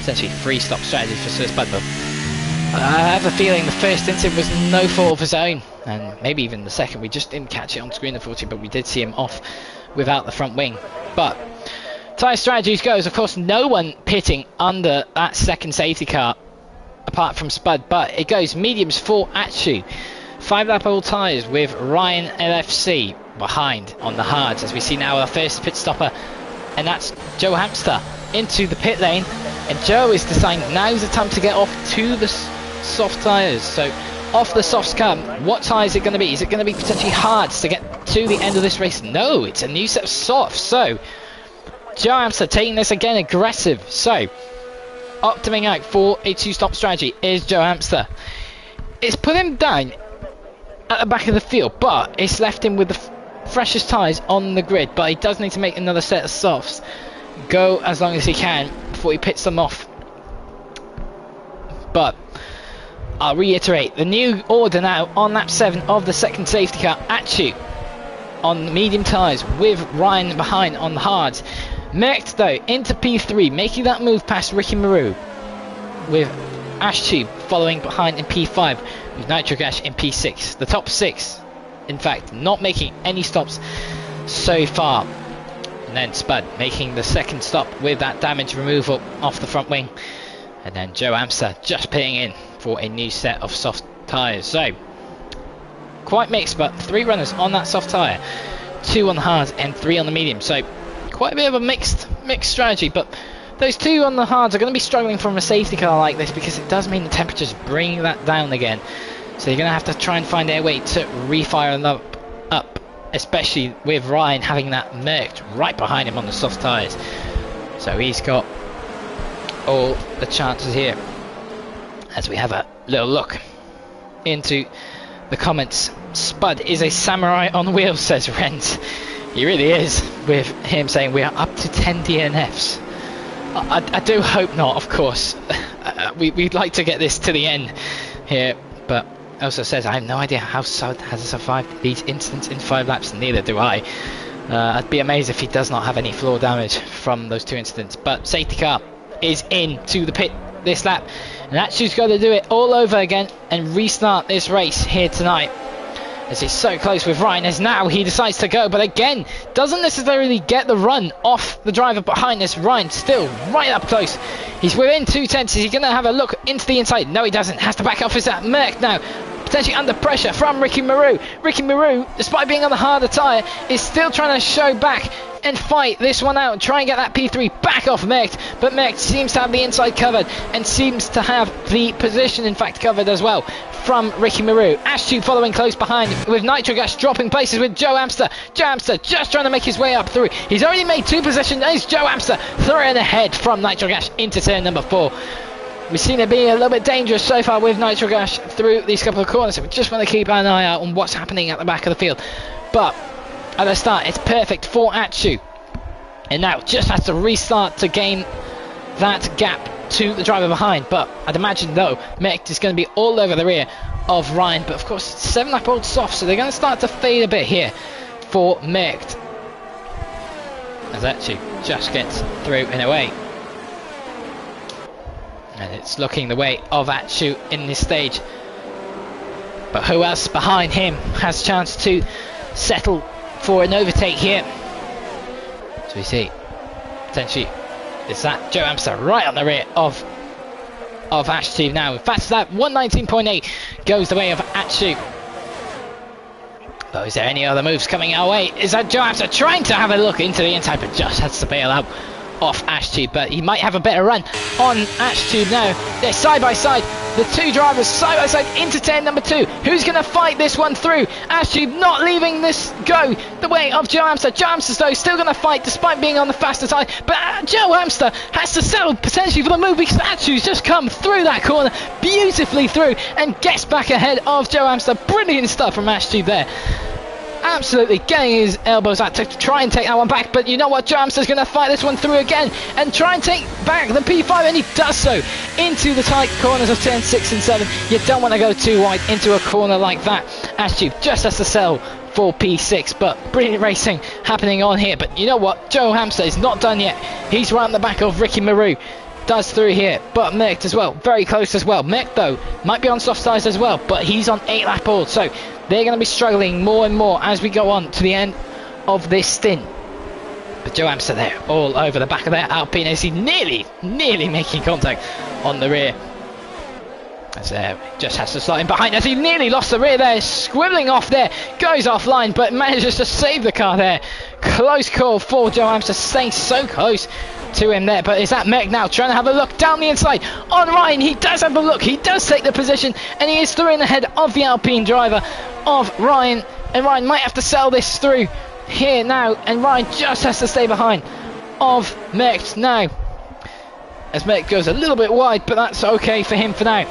essentially 3 stop strategy for Sir Spud. But I have a feeling the first incident was no fault of his own, and maybe even the second. We just didn't catch it on screen unfortunately, but we did see him off without the front wing. But tyre strategies goes, of course no one pitting under that second safety car apart from Spud, but it goes mediums for Atsu. 5 lap old tyres with Ryan LFC behind on the hards, as we see now our first pit stopper, and that's Joe Hamster into the pit lane, and Joe is deciding now's the time to get off to the soft tyres. So off the softs come. What tyre is it going to be? Is it going to be potentially hards to get to the end of this race? No, it's a new set of softs. So Joe Hamster taking this again aggressive. So optiming out for a 2-stop strategy is Joe Hamster. It's put him down at the back of the field, but it's left him with the freshest tyres on the grid. But he does need to make another set of softs go as long as he can before he pits them off. But I'll reiterate, the new order now on lap 7 of the second safety car. Atsu on the medium tyres with Ryan behind on the hards. Merckx though into P3, making that move past Ricky Maru, with Ashtube following behind in P5, with Nitrogash in P6. The top 6, in fact, not making any stops so far. And then Spud making the second stop with that damage removal off the front wing. And then Joe Hamster just pitting in for a new set of soft tyres. So quite mixed, but 3 runners on that soft tyre, 2 on the hards and 3 on the medium. So quite a bit of a mixed strategy, but those 2 on the hards are going to be struggling from a safety car like this, because it does mean the temperatures bring that down again. So you're going to have to try and find a way to refire them up, especially with Ryan having that Merckx right behind him on the soft tyres. So he's got all the chances here. As we have a little look into the comments, Spud is a samurai on wheels, says Renz. He really is, with him saying we are up to 10 DNFs. I do hope not, of course. We'd like to get this to the end here, but also says I have no idea how Spud has survived these incidents in 5 laps, neither do I. I'd be amazed if he does not have any floor damage from those 2 incidents. But safety car is into the pit this lap, and Atsu's got to do it all over again and restart this race here tonight, as he's so close with Ryan, as now he decides to go, but again doesn't necessarily get the run off the driver behind us. Ryan still right up close, he's within 2 tenths. Is he going to have a look into the inside? No, he doesn't. Has to back off his Merckx now, potentially under pressure from Ricky Maru. Ricky Maru, despite being on the harder tyre, is still trying to show back and fight this one out and try and get that P3 back off Merckx, but Merckx seems to have the inside covered and seems to have the position in fact covered as well from Ricky Maru. Ashtube following close behind, with Nitrogash dropping places with Joe Hamster. Joe Hamster just trying to make his way up through. He's already made 2 positions. There's Joe Hamster throwing ahead from Nitrogash into turn number 4. We've seen it being a little bit dangerous so far with Nitrogash through these couple of corners, so we just want to keep an eye out on what's happening at the back of the field. But at the start, it's perfect for Atsu, and now just has to restart to gain that gap to the driver behind. But I'd imagine though Merckx is going to be all over the rear of Ryan, but of course 7 lap old soft, so they're going to start to fade a bit here for Merckx, as Atsu just gets through in a way. And it's looking the way of Atsu in this stage, but who else behind him has a chance to settle for an overtake here? So we see potentially is that Joe Hamster right on the rear of Atsu now. In fact, that 119.8 goes the way of Atsu. But is there any other moves coming our way? Is that Joe Hamster trying to have a look into the inside, but just has to bail out off Ashtube? But he might have a better run on Ashtube now. They're side by side, the 2 drivers side by side into turn number 2. Who's going to fight this one through? Ashtube not leaving this go the way of Joe Hamster. Joe Hamster though still going to fight despite being on the faster side, but Joe Hamster has to settle potentially for the move, because Ashube's just come through that corner beautifully through and gets back ahead of Joe Hamster. Brilliant stuff from Ashtube there. Absolutely getting his elbows out to try and take that one back, but you know what, Joe Hamster's going to fight this one through again and try and take back the P5, and he does so into the tight corners of turn 6 and 7. You don't want to go too wide into a corner like that. Ashtube just has to settle for P6, but brilliant racing happening on here. But you know what, Joe Hamster is not done yet. He's right on the back of Ricky Maru, does through here, but Merckx as well, very close as well. Merckx though might be on soft sides as well, but he's on 8 lap old, so they're going to be struggling more and more as we go on to the end of this stint. But Joe Hamster there all over the back of that Alpine, as he nearly making contact on the rear As just has to slot in behind as he nearly lost the rear there, squibbling off there, goes offline but manages to save the car there. Close call for Joe Amster, staying so close to him there, but is that Merc now trying to have a look down the inside on Ryan? He does have a look, he does take the position, and he is through in the head of the Alpine driver of Ryan, and Ryan might have to sell this through here now, and Ryan just has to stay behind of Merc now, as Merc goes a little bit wide, but that's okay for him for now.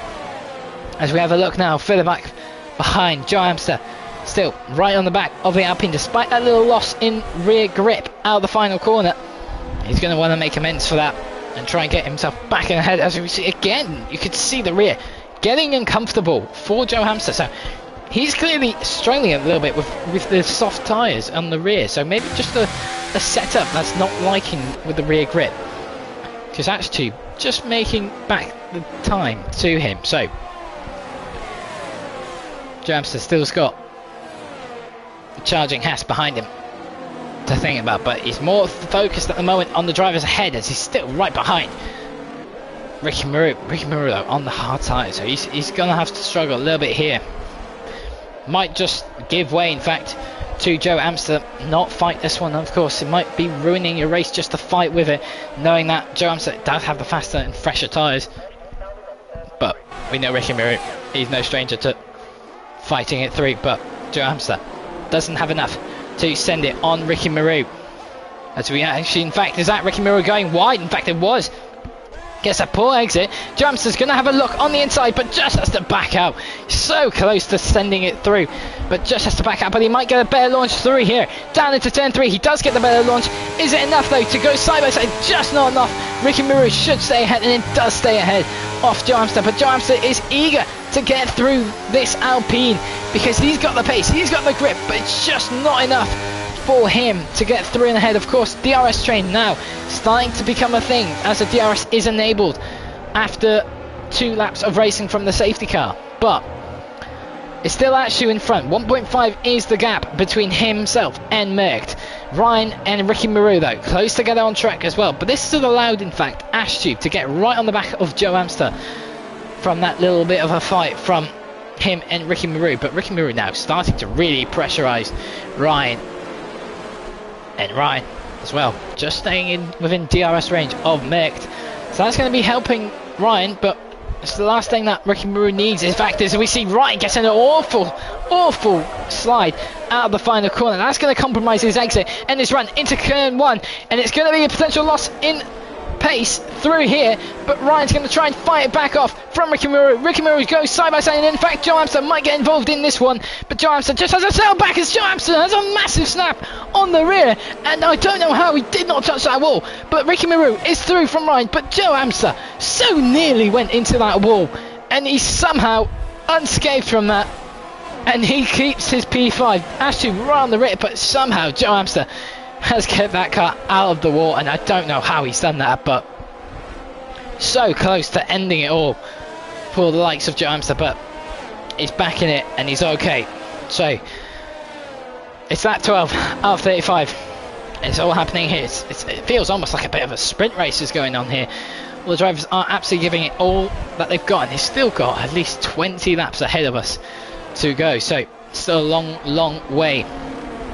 As we have a look now, further back behind Joe Amster, still right on the back of the Alpine, despite that little loss in rear grip out of the final corner. He's going to want to make amends for that and try and get himself back in ahead. As we see again, you could see the rear getting uncomfortable for Joe Amster. So he's clearly struggling a little bit with the soft tyres on the rear. So maybe just a setup that's not liking with the rear grip. Because actually just making back the time to him. So Joe Amster still's got the charging Haas behind him to think about, but he's more focused at the moment on the driver's ahead as he's still right behind Ricky Maru though on the hard tyre, so he's gonna have to struggle a little bit here. Might just give way in fact to Joe Amster, not fight this one. Of course it might be ruining your race just to fight with it, knowing that Joe Amster does have the faster and fresher tyres, but we know Ricky Maru, he's no stranger to fighting it through, but Joe Amster doesn't have enough to send it on Ricky Maru. As we actually, in fact, is that Ricky Maru going wide? In fact, it was. Gets a poor exit. Joe Amster's going to have a look on the inside, but just has to back out. So close to sending it through, but just has to back out. But he might get a better launch through here. Down into turn 3, he does get the better launch. Is it enough though to go side by side? Just not enough. Ricky Maru should stay ahead, and it does stay ahead off Joe Amster. But Joe Amster is eager to get through this Alpine because he's got the pace, he's got the grip, but it's just not enough for him to get through and ahead. Of course, DRS train now starting to become a thing as the DRS is enabled after 2 laps of racing from the safety car, but it's still Ashu in front. 1.5 is the gap between himself and Merc. Ryan and Ricky Maru though close together on track as well, but this still allowed in fact Ashu to get right on the back of Joe Amster from that little bit of a fight from him and Ricky Maru. But Ricky Maru now starting to really pressurise Ryan, and Ryan as well just staying in within DRS range of Merc, so that's going to be helping Ryan, but it's the last thing that Ricky Maru needs. In fact, as we see Ryan gets an awful slide out of the final corner, that's going to compromise his exit and his run into turn 1, and it's going to be a potential loss in pace through here, but Ryan's going to try and fight it back off from Ricky Maru. Ricky Maru goes side by side, and in fact Joe Amster might get involved in this one, but Joe Amster just has a sail back as Joe Amster has a massive snap on the rear, and I don't know how he did not touch that wall, but Ricky Maru is through from Ryan, but Joe Amster so nearly went into that wall, and he's somehow unscathed from that, and he keeps his P5 actually right on the rear, but somehow Joe Amster has kept that car out of the wall, and I don't know how he's done that, but so close to ending it all for the likes of Joe Amster, but he's back in it and he's okay. So it's that 12 out of 35. It's all happening here. It feels almost like a bit of a sprint race is going on here. Well, the drivers are absolutely giving it all that they've got, and they've still got at least 20 laps ahead of us to go, so still a long way.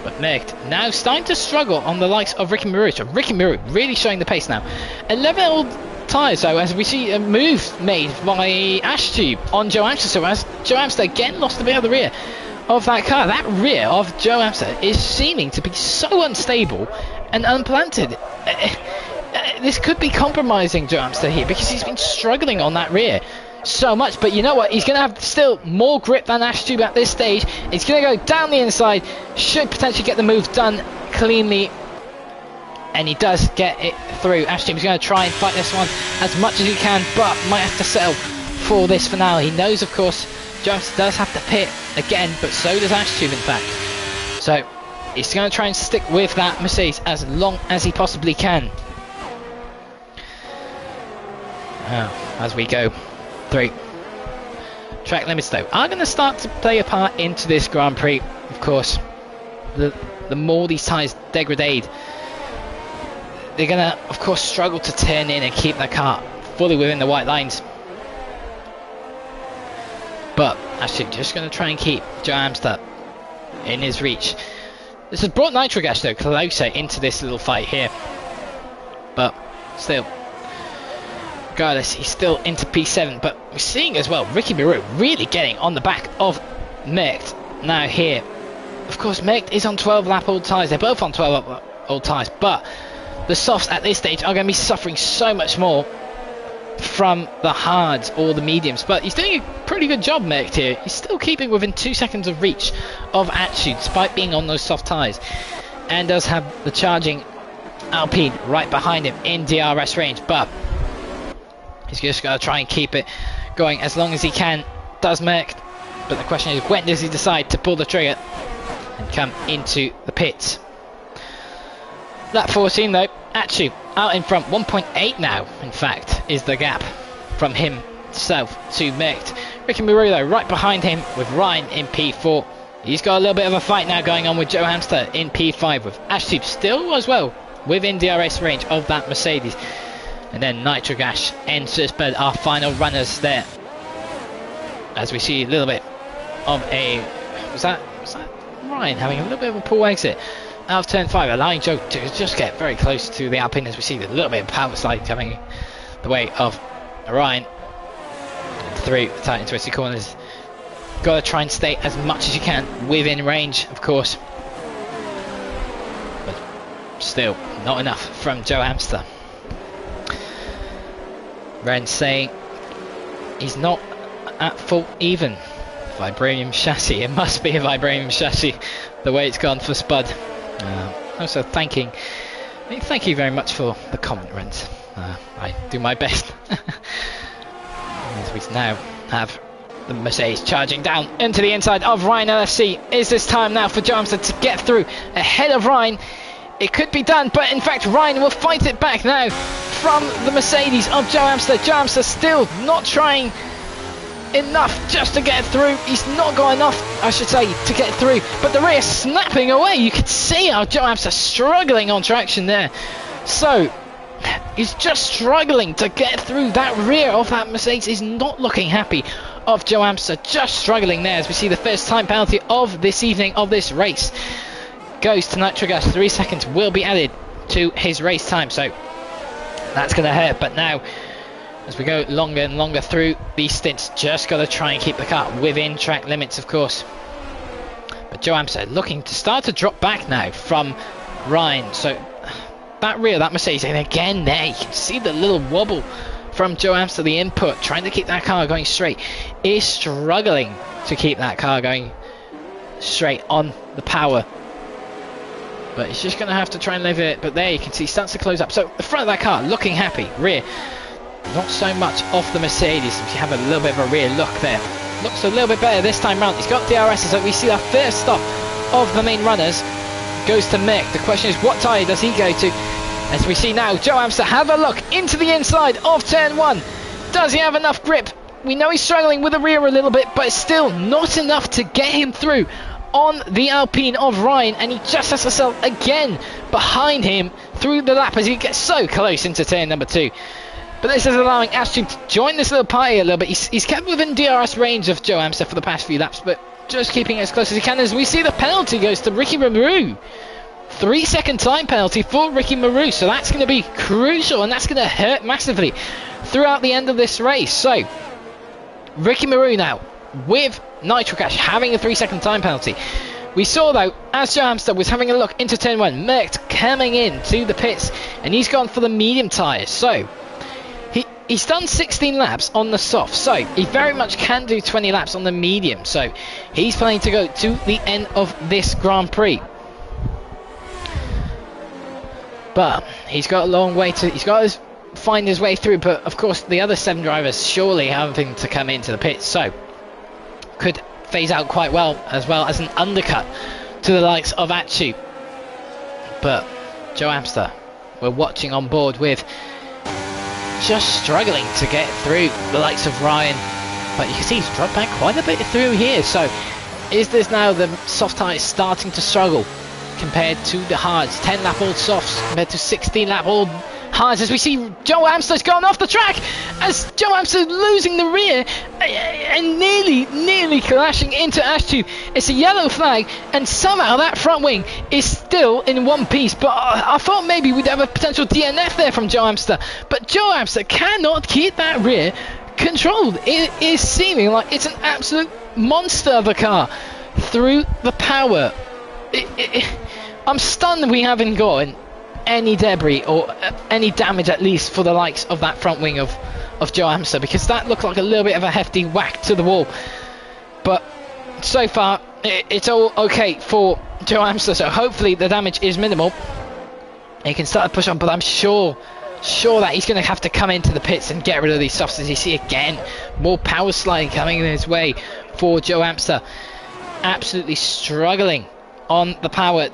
But Merc now starting to struggle on the likes of Ricky Maru. So Ricky Maru really showing the pace now. 11 old tyres though, as we see a move made by Ashtube on Joe Amster. So as Joe Amster again lost a bit of the rear of that car. That rear of Joe Amster is seeming to be so unstable and unplanted. This could be compromising Joe Amster here because he's been struggling on that rear so much, but you know what, he's going to have still more grip than Ashtube at this stage. He's going to go down the inside, should potentially get the move done cleanly, and he does get it through. Ashtube's going to try and fight this one as much as he can, but might have to settle for this for now. He knows of course Joe Amster does have to pit again, but so does Ashtube in fact, so he's going to try and stick with that Mercedes as long as he possibly can. As we go through track limits though are going to start to play a part into this Grand Prix. Of course, the more these tyres degrade, they're going to of course struggle to turn in and keep the car fully within the white lines. But actually just going to try and keep Joe Amster in his reach. This has brought Nitrogash though closer into this little fight here. But still, regardless, he's still into P7. But we're seeing as well Ricky Miru really getting on the back of Merkt now here. Of course, Merkt is on 12 lap old tyres. They're both on 12 lap old tyres. But the softs at this stage are going to be suffering so much more from the hards or the mediums. But he's doing a pretty good job, Merkt here. He's still keeping within 2 seconds of reach of Atsu despite being on those soft tyres, and does have the charging Alpine right behind him in DRS range. But he's just got to try and keep it going as long as he can, does Merkt. But the question is, when does he decide to pull the trigger and come into the pits? Lap 14 though, Atsu out in front, 1.8 now in fact is the gap from himself to Merkt. Ricky Miru though right behind him with Ryan in P4. He's got a little bit of a fight now going on with Joe Hamster in P5, with Atsu still as well within DRS range of that Mercedes. And then Nitrogash and Susped are final runners there, as we see a little bit of a was that Ryan having a little bit of a poor exit out of turn 5, allowing Joe to just get very close to the Alpine, as we see a little bit of power slide coming the way of Ryan through the tight and twisty corners. Got to try and stay as much as you can within range, of course, but still not enough from Joe Hamster. Ren saying he's not at full even. Vibranium chassis, it must be a vibranium chassis the way it's gone for Spud. Also thank you very much for the comment, Rent. I do my best. As we now have the Mercedes charging down into the inside of Ryan LFC. Is this time now for Joe Hamster to get through ahead of Ryan? It could be done, but in fact Ryan will fight it back now from the Mercedes of Joe Hamster. Joe Hamster still not trying enough just to get through. He's not got enough, I should say, to get through, but the rear snapping away. You could see how Joe Hamster struggling on traction there. So he's just struggling to get through that rear of that Mercedes. He's not looking happy of Joe Hamster, just struggling there, as we see the first time penalty of this evening of this race goes to Nitrogas. 3 seconds will be added to his race time, so that's going to hurt. But now, as we go longer and longer through these stints, just got to try and keep the car within track limits, of course. But Joe Hamster looking to start to drop back now from Ryan. So that rear, that Mercedes, and again there, you can see the little wobble from Joe Hamster, the input, trying to keep that car going straight, is struggling to keep that car going straight on the power. But he's just going to have to try and live it. But there you can see, starts to close up. So the front of that car looking happy, rear not so much off the Mercedes. If you have a little bit of a rear look there, looks a little bit better this time round. He's got DRS, so we see our first stop of the main runners goes to Mick. The question is, what tyre does he go to? As we see now, Joe Hamster have a look into the inside of turn 1. Does he have enough grip? We know he's struggling with the rear a little bit, but it's still not enough to get him through on the Alpine of Ryan, and he just has to sell again behind him through the lap as he gets so close into turn number 2. But this is allowing Ashton to join this little party a little bit. He's kept within DRS range of Joe Hamster for the past few laps, but just keeping it as close as he can, as we see the penalty goes to Ricky Maru. 3 second time penalty for Ricky Maru, so that's going to be crucial, and that's going to hurt massively throughout the end of this race. So Ricky Maru now with Nitrocash having a 3 second time penalty. We saw though, as Joe Hamster was having a look into turn 1, Merkt coming in to the pits, and he's gone for the medium tyres. So he's done 16 laps on the soft, so he very much can do 20 laps on the medium. So he's planning to go to the end of this Grand Prix. But he's got a long way to, he's got to find his way through. But of course the other 7 drivers surely having to come into the pits, so could phase out quite well as an undercut to the likes of Atsu. But Joe Hamster, we're watching on board with, just struggling to get through the likes of Ryan. But you can see he's dropped back quite a bit through here. So is this now the soft tyres starting to struggle compared to the hards? 10 lap old softs compared to 16 lap old hards, as we see Joe Hamster's gone off the track, as Joe Hamster losing the rear and nearly crashing into Ashtube. It's a yellow flag, and somehow that front wing is still in one piece. But I thought maybe we'd have a potential DNF there from Joe Amster, but Joe Amster cannot keep that rear controlled. It is seeming like it's an absolute monster of a car through the power. I'm stunned we haven't gotten any debris or any damage, at least for the likes of that front wing of Joe Amster, because that looked like a little bit of a hefty whack to the wall. But so far it's all okay for Joe Amster, so hopefully the damage is minimal. He can start to push on, but I'm sure that he's going to have to come into the pits and get rid of these softs. As you see again, more power sliding coming in his way for Joe Amster. Absolutely struggling on the power.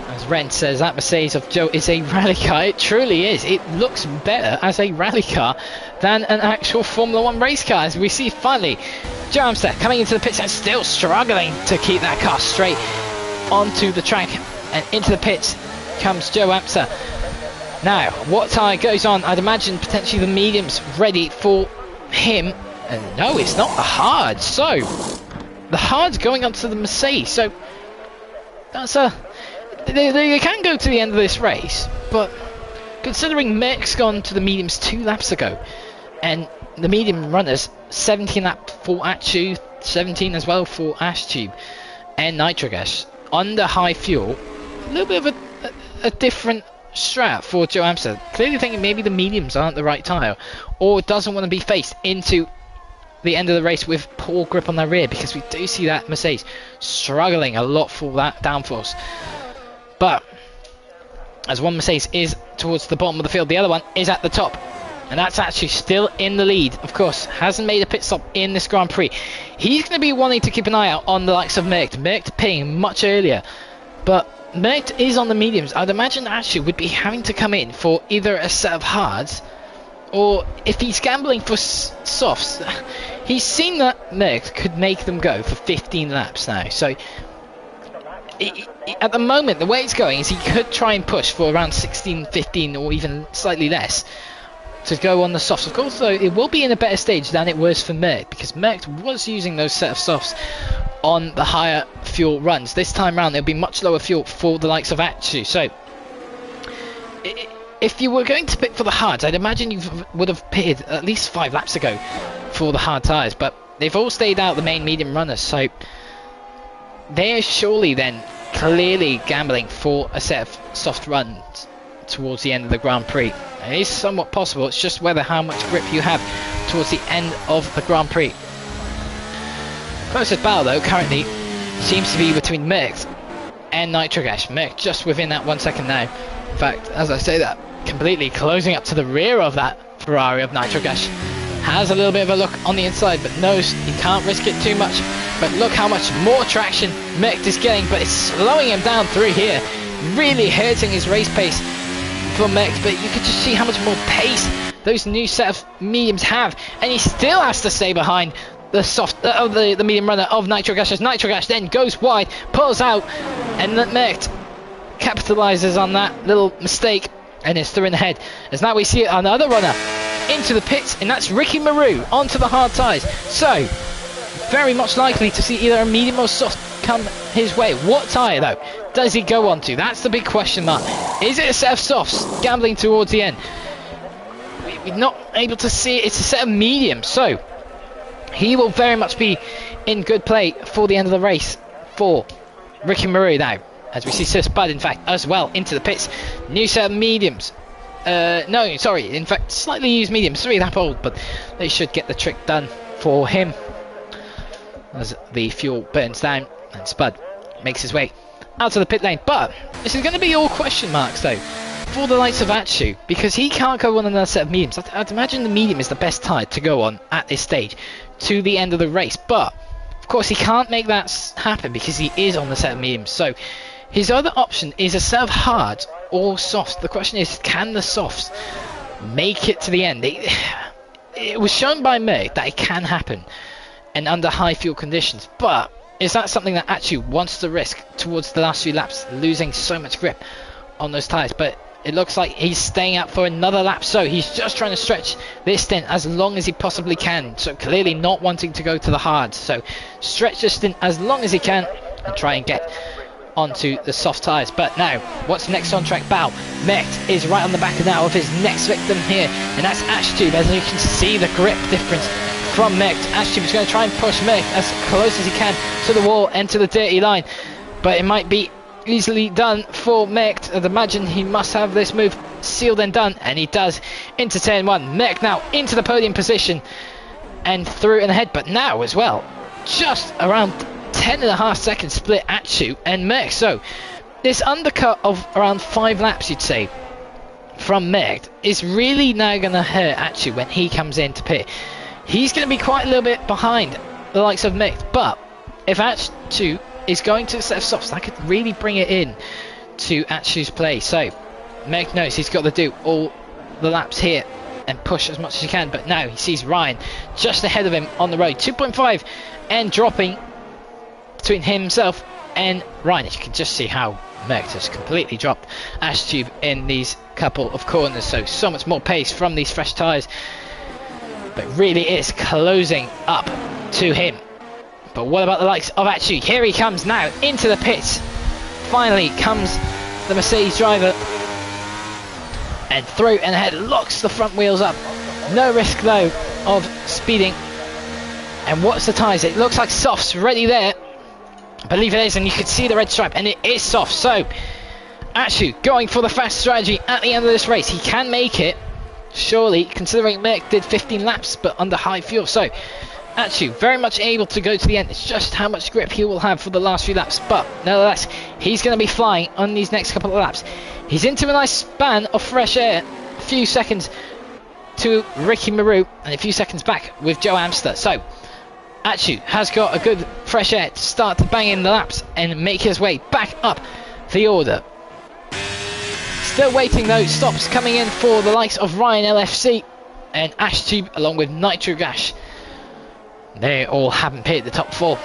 As Ren says, that Mercedes of Joe is a rally car. It truly is. It looks better as a rally car than an actual Formula 1 race car. As we see finally Joe Amster coming into the pits and still struggling to keep that car straight onto the track, and into the pits comes Joe Amster. Now, what tyre goes on? I'd imagine potentially the mediums ready for him. And no, it's not the hard. So the hard's going onto the Mercedes. So that's a... They can go to the end of this race, but considering Merc's gone to the mediums 2 laps ago, and the medium runners 17 lap for Atube, 17 as well for Ashtube and Nitrogas under high fuel, a little bit of a different strat for Joe Amster. Clearly thinking maybe the mediums aren't the right tyre, or doesn't want to be faced into the end of the race with poor grip on their rear, because we do see that Mercedes struggling a lot for that downforce. But as one Mercedes is towards the bottom of the field, the other one is at the top, and that's actually still in the lead. Of course, hasn't made a pit stop in this Grand Prix. He's going to be wanting to keep an eye out on the likes of Merc. Merc pitting much earlier, but Merc is on the mediums. I'd imagine actually would be having to come in for either a set of hards, or if he's gambling for softs, he's seen that Merc could make them go for 15 laps now. So at the moment, the way it's going is he could try and push for around 16, 15, or even slightly less to go on the softs. Of course, though, it will be in a better stage than it was for Merc, because Merc was using those set of softs on the higher fuel runs. This time round, there'll be much lower fuel for the likes of Atsu. So if you were going to pit for the hards, I'd imagine you would have pitted at least 5 laps ago for the hard tyres, but they've all stayed out, the main medium runners, so they're surely then clearly gambling for a set of soft runs towards the end of the Grand Prix. It is somewhat possible, it's just whether how much grip you have towards the end of the Grand Prix. Closest battle though currently seems to be between Merc and Nitrogas. Merc just within that 1 second now. In fact, as I say that, completely closing up to the rear of that Ferrari of Nitrogas. Has a little bit of a look on the inside, but knows he can't risk it too much. But look how much more traction Merc is getting, but it's slowing him down through here, really hurting his race pace for Merc. But you can just see how much more pace those new set of mediums have, and he still has to stay behind the soft the medium runner of Nitrogas, as Nitrogas then goes wide, pulls out, and Merc capitalizes on that little mistake and is through in the head. As now we see another runner into the pits, and that's Ricky Maru onto the hard tyres. So very much likely to see either a medium or soft come his way. What tyre though does he go onto? That's the big question mark. Is it a set of softs gambling towards the end? We're not able to see it. It's a set of mediums, so he will very much be in good play for the end of the race for Ricky Maru now, as we see Sir Spud in fact as well into the pits. New set of mediums. No, sorry, in fact slightly used mediums, 3 lap old, but they should get the trick done for him as the fuel burns down and Spud makes his way out of the pit lane. But this is going to be all question marks though for the likes of Atsu, because he can't go on another set of mediums. I'd imagine the medium is the best tyre to go on at this stage to the end of the race, but of course he can't make that happen because he is on the set of mediums. So his other option is a set of hards or softs. The question is, can the softs make it to the end? It was shown by Merc that it can happen and under high fuel conditions, but is that something that actually wants to risk towards the last few laps, losing so much grip on those tyres? But it looks like he's staying up for another lap, so he's just trying to stretch this stint as long as he possibly can, so clearly not wanting to go to the hard, so stretch this stint as long as he can and try and get onto the soft tyres. But now, what's next on track? Bow. Mecht is right on the back now of his next victim here, and that's Ashtube. As you can see the grip difference from Mecht. Ashtube is going to try and push Mecht as close as he can to the wall and to the dirty line, but it might be easily done for Mecht. I'd imagine he must have this move sealed and done, and he does into turn 1. Mecht now into the podium position and through and ahead, but now as well, just around 10.5 seconds split Atsu and Mecht. So this undercut of around 5 laps, you'd say, from Mecht is really now going to hurt Atsu when he comes in to pit. He's going to be quite a little bit behind the likes of Mecht, but if Atsu is going to a set of softs, that could really bring it in to Atsu's play. So Mecht knows he's got to do all the laps here and push as much as he can, but now he sees Ryan just ahead of him on the road, 2.5 and dropping between himself and Ryan. You can just see how Mecht has completely dropped Ashtube in these couple of corners, so much more pace from these fresh tyres, but really is closing up to him. But what about the likes of Atsu? Here he comes now into the pits. Finally comes the Mercedes driver and through and ahead, locks the front wheels up. No risk though of speeding. And what's the tyres? It looks like softs ready there. I believe it is, and you can see the red stripe, and it is soft. So Atsu going for the fast strategy at the end of this race. He can make it, surely, considering Merck did 15 laps but under high fuel. So Atsu very much able to go to the end. It's just how much grip he will have for the last few laps, but nevertheless he's going to be flying on these next couple of laps. He's into a nice span of fresh air, a few seconds to Ricky Maru and a few seconds back with Joe Amster. So Atsu has got a good fresh air to start to bang in the laps and make his way back up the order. Still waiting though, stops coming in for the likes of Ryan LFC and Ashtube along with Nitro Gash. They all haven't pitted the top 4.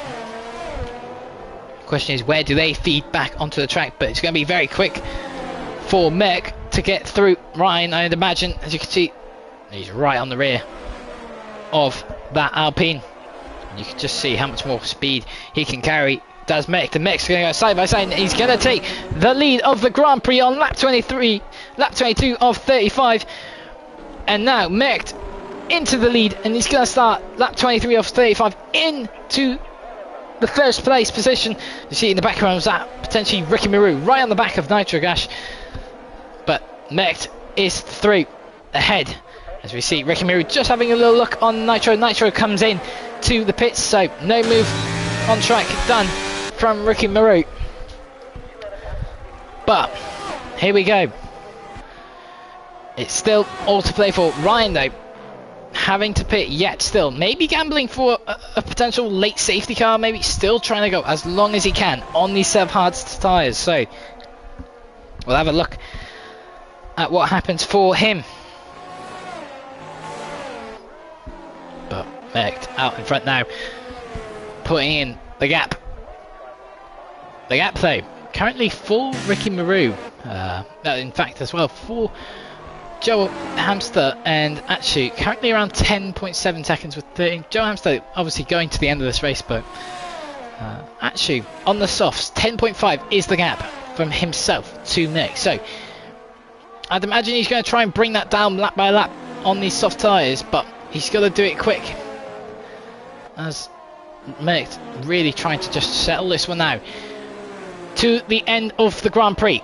Question is, where do they feed back onto the track? But it's going to be very quick for Merck to get through Ryan, I'd imagine. As you can see, he's right on the rear of that Alpine. You can just see how much more speed he can carry. Does Merck? The Merck's going to go side by side, and he's going to take the lead of the Grand Prix on lap 23, lap 22 of 35. And now Merck into the lead, and he's going to start lap 23 of 35 into the first place position. You see in the background was that potentially Ricky Maru right on the back of Nitro Gash, but Merck is through ahead. As we see Ricky Maru just having a little look on Nitro. Nitro comes in to the pits, so no move on track done from Ricky Maru. But here we go. It's still all to play for. Ryan though having to pit yet still, maybe gambling for a potential late safety car, maybe still trying to go as long as he can on these hard tyres. So we'll have a look at what happens for him. But Merck out in front now, putting in the gap. The gap though currently for Ricky Maru, in fact as well for Joe Hamster and Atsu, currently around 10.7 seconds with 13. Joe Hamster obviously going to the end of this race, but Atsu on the softs, 10.5 is the gap from himself to Nick. So I'd imagine he's going to try and bring that down lap by lap on these soft tyres, but he's got to do it quick, as Nick really trying to just settle this one now to the end of the Grand Prix.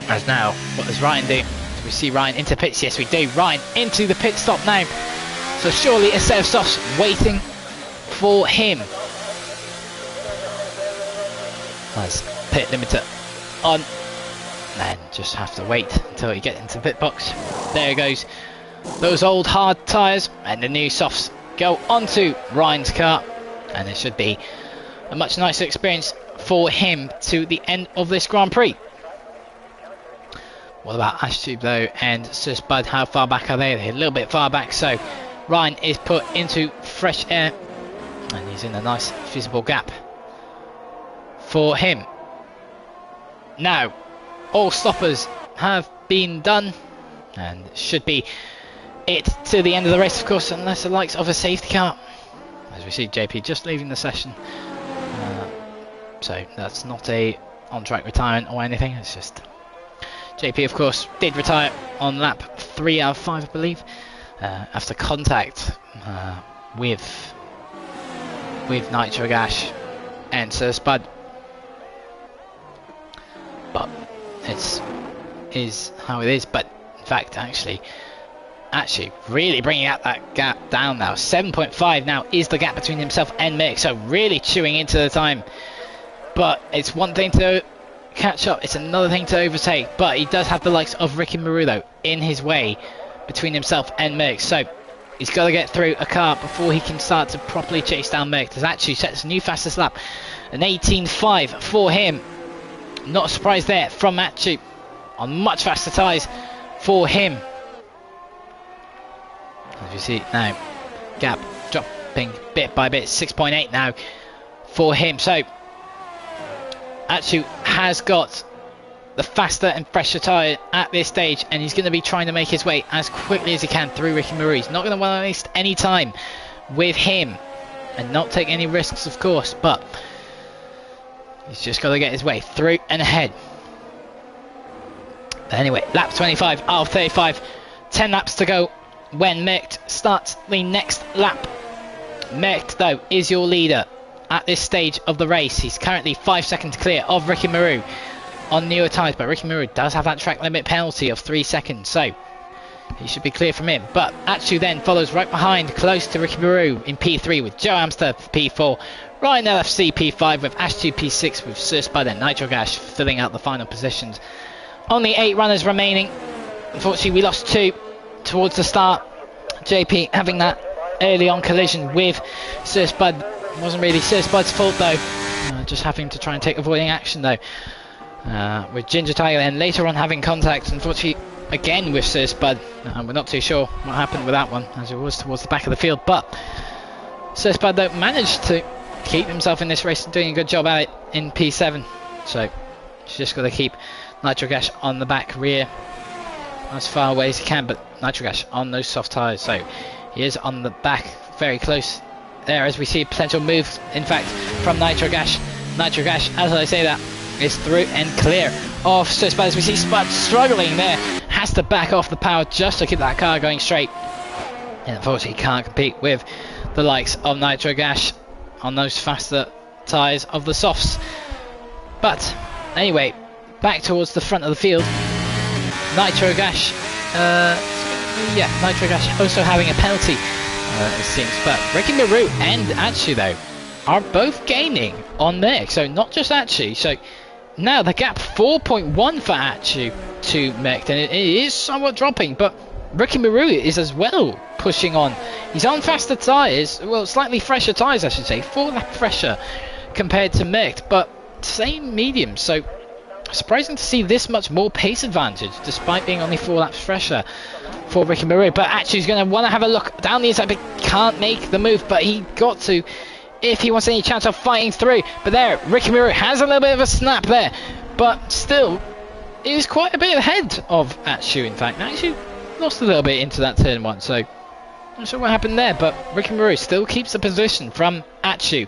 As now, what does Ryan do? Do we see Ryan into pits? Yes, we do. Ryan into the pit stop now. So surely a set of softs waiting for him. As pit limiter on. Then just have to wait until you get into the pit box. There it goes. Those old hard tyres and the new softs go onto Ryan's car. And it should be a much nicer experience for him to the end of this Grand Prix. What about Ashtube though and Sus Bud? How far back are they? They're a little bit far back, so Ryan is put into fresh air and he's in a nice visible gap for him. Now all stoppers have been done, and should be it to the end of the race, of course, unless the likes of a safety car. As we see JP just leaving the session, so that's not a on-track retirement or anything, it's just JP, of course, did retire on lap 3 out of 5, I believe, after contact with Nitro Gash and Sir Spud. But it is how it is. But in fact, actually really bringing out that gap down now. 7.5 now is the gap between himself and Mick, so really chewing into the time. But it's one thing to catch up, it's another thing to overtake. But he does have the likes of Ricky Maru though in his way between himself and Mick, so he's got to get through a car before he can start to properly chase down Mick. There's actually sets a new fastest lap, an 18.5 for him. Not a surprise there from Matthew on much faster tyres for him. As you see now, gap dropping bit by bit, 6.8 now for him. So Atsu has got the faster and fresher tyre at this stage, and he's going to be trying to make his way as quickly as he can through Ricky Maru. He's not going to want to waste any time with him and not take any risks, of course, but he's just got to get his way through and ahead. But anyway, lap 25 out of 35, 10 laps to go when Mert starts the next lap. Mert, though, is your leader at this stage of the race. He's currently 5 seconds clear of Ricky Maru on newer tyres, but Ricky Maru does have that track limit penalty of 3 seconds, so he should be clear from him. But Atsu then follows right behind, close to Ricky Maru in P3 with Joe Amster for P4, Ryan LFC P5 with Ash2 P6 with Sir Spud and Nitro Gash filling out the final positions. Only 8 runners remaining. Unfortunately, we lost 2 towards the start. JP having that early on collision with Sir Spud. It wasn't really Sir Spud's fault though, just having to try and take avoiding action though. With Ginger Tiger and later on having contact, unfortunately, again with Sir Spud. We're not too sure what happened with that one, as it was towards the back of the field. But Sir Spud though managed to keep himself in this race, doing a good job at it in P7. So he's just got to keep Nitro Gash on the back rear as far away as he can, but Nitro Gash on those soft tyres, so he is on the back, very close there, as we see a potential move, in fact, from Nitro Gash. Nitro Gash, as I say that, is through and clear of Sir Spud, as we see Spud struggling there, has to back off the power just to keep that car going straight, and unfortunately can't compete with the likes of Nitro Gash on those faster tyres of the softs. But anyway, back towards the front of the field, Nitro Gash, Nitro Gash also having a penalty, it seems, but Ricky Maru and Atsu though are both gaining on there, so not just Atsu. So now the gap 4.1 for Atsu to Mert, and it is somewhat dropping, but Ricky Maru is as well pushing on. He's on faster tyres, well, slightly fresher tyres I should say, 4 laps fresher compared to Mert, but same medium, so surprising to see this much more pace advantage despite being only 4 laps fresher for Ricky Maru. But actually he's going to want to have a look down the inside, but can't make the move, but he got to if he wants any chance of fighting through. But there, Ricky Maru has a little bit of a snap there, but still is quite a bit ahead of Atsu. In fact, Atsu lost a little bit into that turn 1, so not sure what happened there, but Ricky Maru still keeps the position from Atsu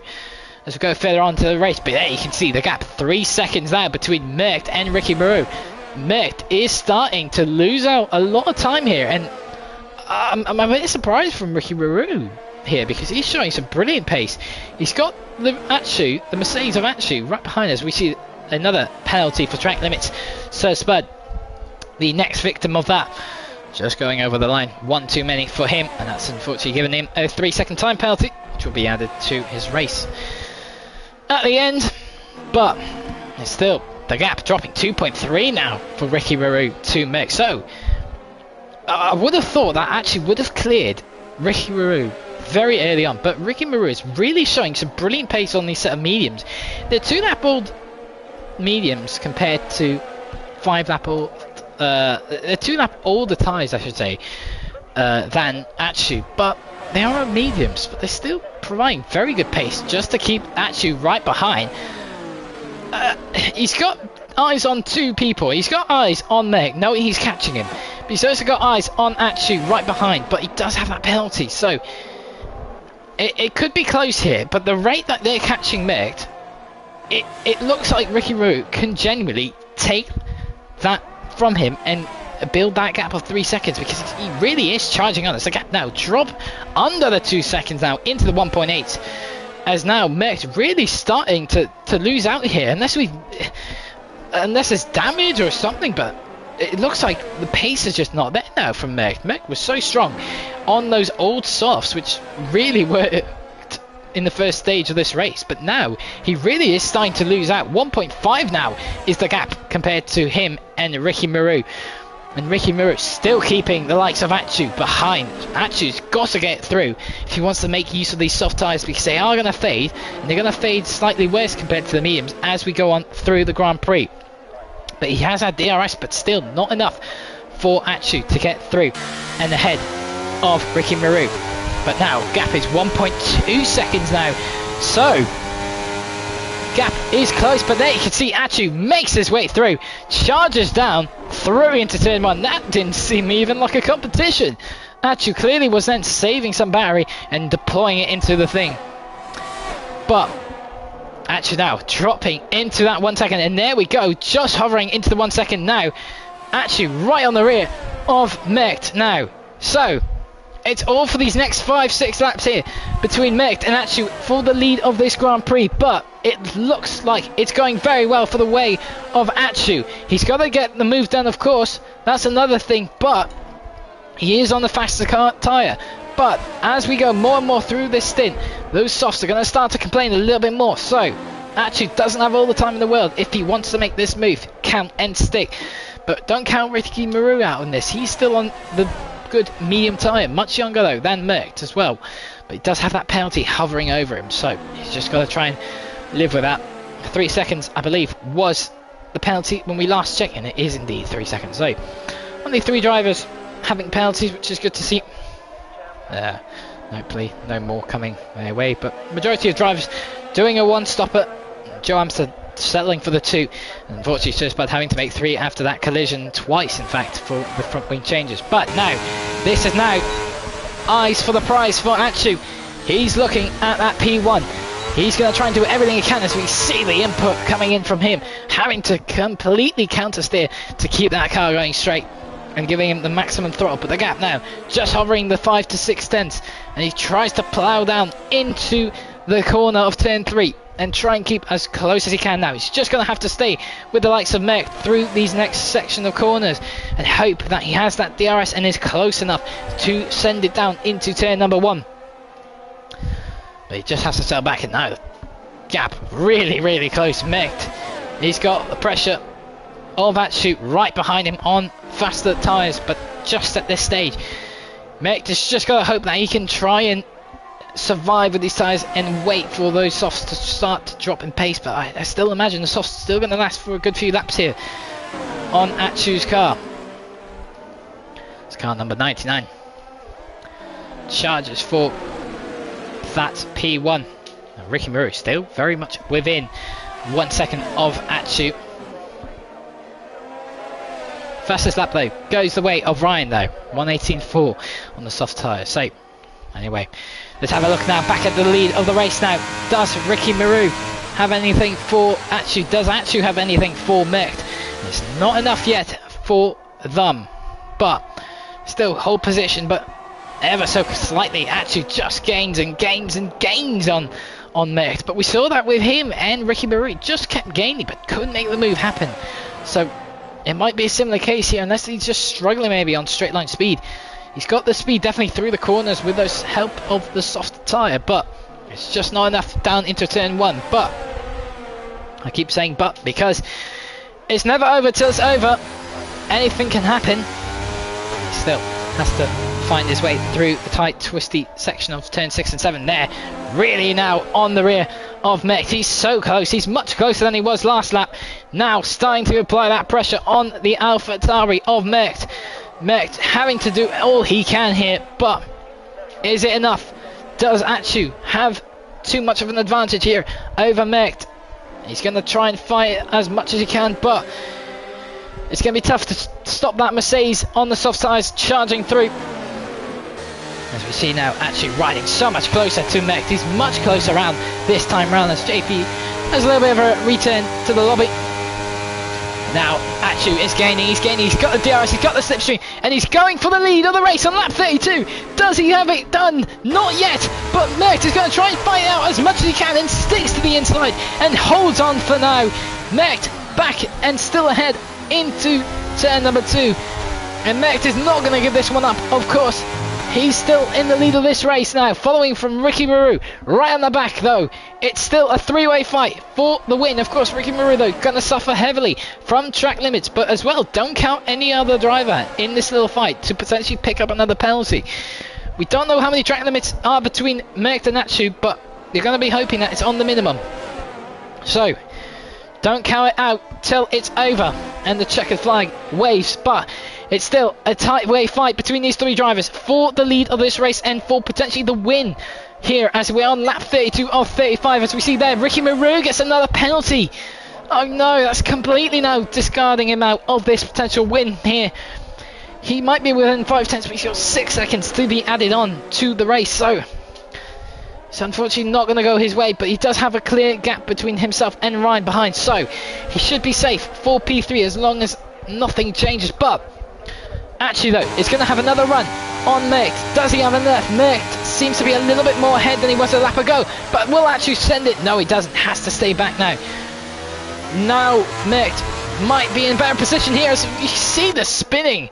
as we go further on to the race. But there you can see the gap, 3 seconds now between Mert and Ricky Maru. Mert is starting to lose out a lot of time here, and I'm a bit surprised from Ricky Maru here because he's showing some brilliant pace. He's got the Mercedes of Atsu right behind us. We see another penalty for track limits. Sir Spud, the next victim of that, just going over the line. 1 too many for him, and that's unfortunately given him a 3-second time penalty, which will be added to his race at the end. But it's still the gap dropping 2.3 now for Ricky Maru to Mert. So I would have thought that actually would have cleared Ricky Maru very early on, but Ricky Maru is really showing some brilliant pace on these set of mediums. They're 2-lap old mediums compared to 5-lap old, they're 2-lap older tyres I should say than Atsu, but they are mediums, but they're still providing very good pace just to keep Atsu right behind. He's got eyes on two people. He's got eyes on Meg, knowing he's catching him. But he's also got eyes on Atsu right behind. But he does have that penalty. So it could be close here. But the rate that they're catching Meg, it looks like Ricky Roo can genuinely take that from him and build that gap of 3 seconds, because he really is charging on us. The gap now drop under the 2 seconds now into the 1.8, as now Merck's really starting to lose out here, unless there's damage or something. But it looks like the pace is just not there now from Merck. Merck was so strong on those old softs, which really were in the first stage of this race, but now he really is starting to lose out. 1.5 now is the gap compared to him and Ricky Maru. And Ricky Maru still keeping the likes of Atsu behind. Atsu's got to get through if he wants to make use of these soft tyres, because they are going to fade, and they're going to fade slightly worse compared to the mediums as we go on through the Grand Prix. But he has had DRS, but still not enough for Atsu to get through and ahead of Ricky Maru. But now gap is 1.2 seconds now, so gap is close. But there you can see Atsu makes his way through, charges down through into turn 1. That didn't seem even like a competition. Atsu clearly was then saving some battery and deploying it into the thing. But Atsu now dropping into that 1 second, and there we go, just hovering into the 1 second now. Atsu right on the rear of Mert now. So it's all for these next 5-6 laps here between Mert and Atsu for the lead of this Grand Prix. But it looks like it's going very well for the way of Atsu. He's got to get the move done, of course. That's another thing. But he is on the faster tyre. But as we go more and more through this stint, those softs are going to start to complain a little bit more. So Atsu doesn't have all the time in the world if he wants to make this move count and stick. But don't count Ricky Maru out on this. He's still on the good medium tyre, much younger though than Merckx as well, but he does have that penalty hovering over him, so he's just got to try and live with that. 3 seconds I believe was the penalty when we last checked, and it is indeed 3 seconds. So only 3 drivers having penalties, which is good to see. Hopefully no more coming their way, but majority of drivers doing a 1-stopper. Joe Amster settling for the 2, and unfortunately Suspad having to make 3 after that collision, twice in fact, for the front wing changes. But now this is now eyes for the prize for Atsu. He's looking at that P1. He's going to try and do everything he can, as we see the input coming in from him, having to completely counter steer to keep that car going straight and giving him the maximum throttle. But the gap now just hovering the 5 to 6 tenths, and he tries to plough down into the corner of turn 3 and try and keep as close as he can. Now he's just going to have to stay with the likes of Merck through these next section of corners and hope that he has that DRS and is close enough to send it down into turn number 1. But he just has to settle back, and now the gap really close. Merck, he's got the pressure of Atsu right behind him on faster tyres, but just at this stage Merck has just got to hope that he can try and survive with these tyres and wait for those softs to start to drop in pace. But I still imagine the softs still going to last for a good few laps here on Atsu's car. It's car number 99. Charges for that P1. Now, Ricky Maru still very much within 1 second of Atsu. Fastest lap though goes the way of Ryan though, 1:18.4 on the soft tyre. So anyway, let's have a look now back at the lead of the race now. Does Ricky Maru have anything for Atsu? Does Atsu have anything for Merck? It's not enough yet for them, but still hold position, but ever so slightly. Atsu just gains and gains and gains on Merck. But we saw that with him and Ricky Maru, just kept gaining but couldn't make the move happen. So it might be a similar case here, unless he's just struggling maybe on straight line speed. He's got the speed definitely through the corners with those help of the soft tyre, but it's just not enough down into turn 1. But I keep saying but because it's never over till it's over. Anything can happen. He still has to find his way through the tight twisty section of turn 6 and 7 there. Really now on the rear of Merck. He's so close. He's much closer than he was last lap. Now starting to apply that pressure on the AlphaTauri of Merck. Merck having to do all he can here, but is it enough? Does Atsu have too much of an advantage here over Merck? He's going to try and fight as much as he can, but it's going to be tough to stop that Mercedes on the soft tyres charging through. As we see now, actually riding so much closer to Malc. He's much closer around this time round as JP has a little bit of a return to the lobby. Now, Achu is gaining, he's got the DRS, he's got the slipstream, and he's going for the lead of the race on lap 32. Does he have it done? Not yet, but Malc is going to try and fight out as much as he can and sticks to the inside and holds on for now. Malc back and still ahead into turn number 2. And Malc is not going to give this one up, of course. He's still in the lead of this race now, following from Ricky Maru. Right on the back, though. It's still a three-way fight for the win. Of course, Ricky Maru, though, going to suffer heavily from track limits. But as well, don't count any other driver in this little fight to potentially pick up another penalty. We don't know how many track limits are between Malc and Achu, but you're going to be hoping that it's on the minimum. So, don't count it out till it's over and the checkered flag waves. But it's still a tight way fight between these three drivers for the lead of this race and for potentially the win here as we're on lap 32 of 35. As we see there, Ricky Maru gets another penalty. Oh no, that's completely now discarding him out of this potential win here. He might be within 5 tenths, but he's got 6 seconds to be added on to the race. So it's unfortunately not going to go his way, but he does have a clear gap between himself and Ryan behind. So he should be safe for P3 as long as nothing changes. But Actually though, is going to have another run on Malc. Does he have enough? Malc seems to be a little bit more ahead than he was a lap ago, but will actually send it. No, he doesn't. Has to stay back now. Now Malc might be in a better position here as you see the spinning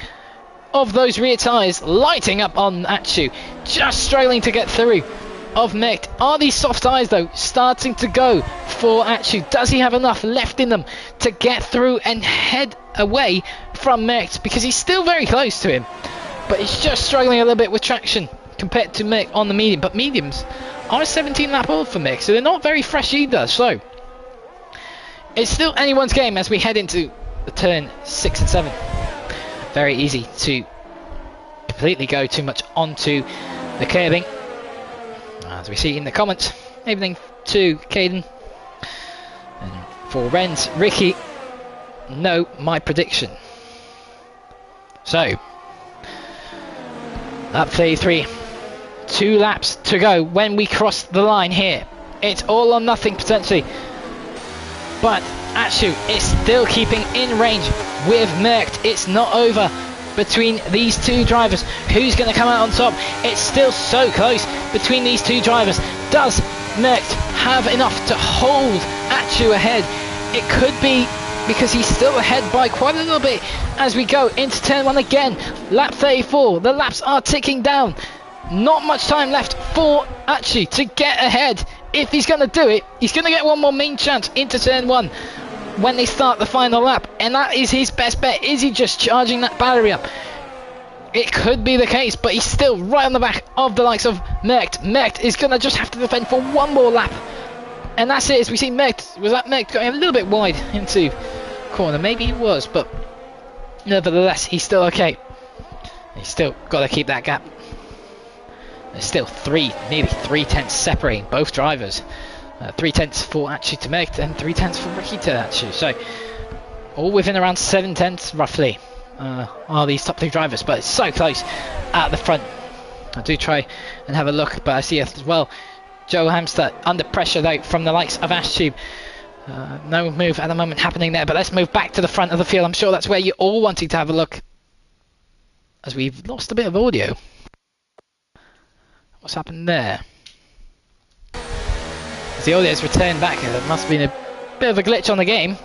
of those rear tyres lighting up on Achu, just struggling to get through of Malc. Are these soft tyres though starting to go for Achu? Does he have enough left in them to get through and head away from Malc? Because he's still very close to him, but he's just struggling a little bit with traction compared to Malc on the medium. But mediums are a 17 lap old for Malc, so they're not very fresh either. So it's still anyone's game as we head into the turn 6 and 7. Very easy to completely go too much onto the curbing. As we see in the comments, evening to Caden. And for Renz, Ricky, no, my prediction. So, lap 33, 2 laps to go when we cross the line here. It's all or nothing potentially. But Achu is still keeping in range with Malc. It's not over between these two drivers. Who's going to come out on top? It's still so close between these two drivers. Does Malc have enough to hold Achu ahead? It could be, because he's still ahead by quite a little bit as we go into turn 1 again. Lap 34. The laps are ticking down. Not much time left for Achu to get ahead. If he's going to do it, he's going to get one more main chance into turn 1 when they start the final lap, and that is his best bet. Is he just charging that battery up? It could be the case, but he's still right on the back of the likes of Malc. Malc is going to just have to defend for one more lap, and that's it. As we see Malc, was that Malc going a little bit wide into corner? Maybe he was, but nevertheless, he's still okay. He's still got to keep that gap. There's still nearly 3 tenths separating both drivers. 3 tenths for Achu to Malc and 3 tenths for Ricky to Achu. So all within around 7 tenths roughly are these top 2 drivers, but it's so close at the front. I do try and have a look, but I see as well Joe Hamster under pressure though from the likes of Ashtube. No move at the moment happening there, but let's move back to the front of the field. I'm sure that's where you're all wanting to have a look, as we've lost a bit of audio. What's happened there? As the audio's returned back, there must have been a bit of a glitch on the game.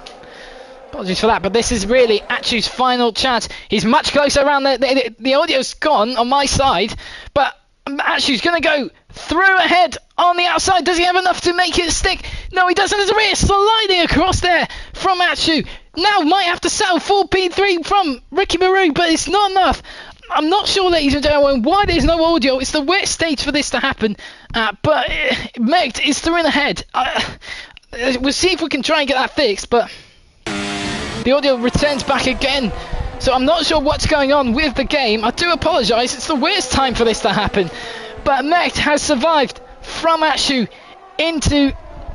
Apologies for that, but this is really Achu's final chance. He's much closer around the audio's gone on my side, but Achu's going to go through ahead on the outside. Does he have enough to make it stick? No, he doesn't. There's a rear sliding across there from Achu. Now might have to settle for P3 from Ricky Maru, but it's not enough. I'm not sure, ladies and gentlemen, why there's no audio. It's the worst stage for this to happen, but Malc is through in ahead. We'll see if we can try and get that fixed, but the audio returns back again. So I'm not sure what's going on with the game. I do apologise. It's the worst time for this to happen. But Malc has survived from Achu into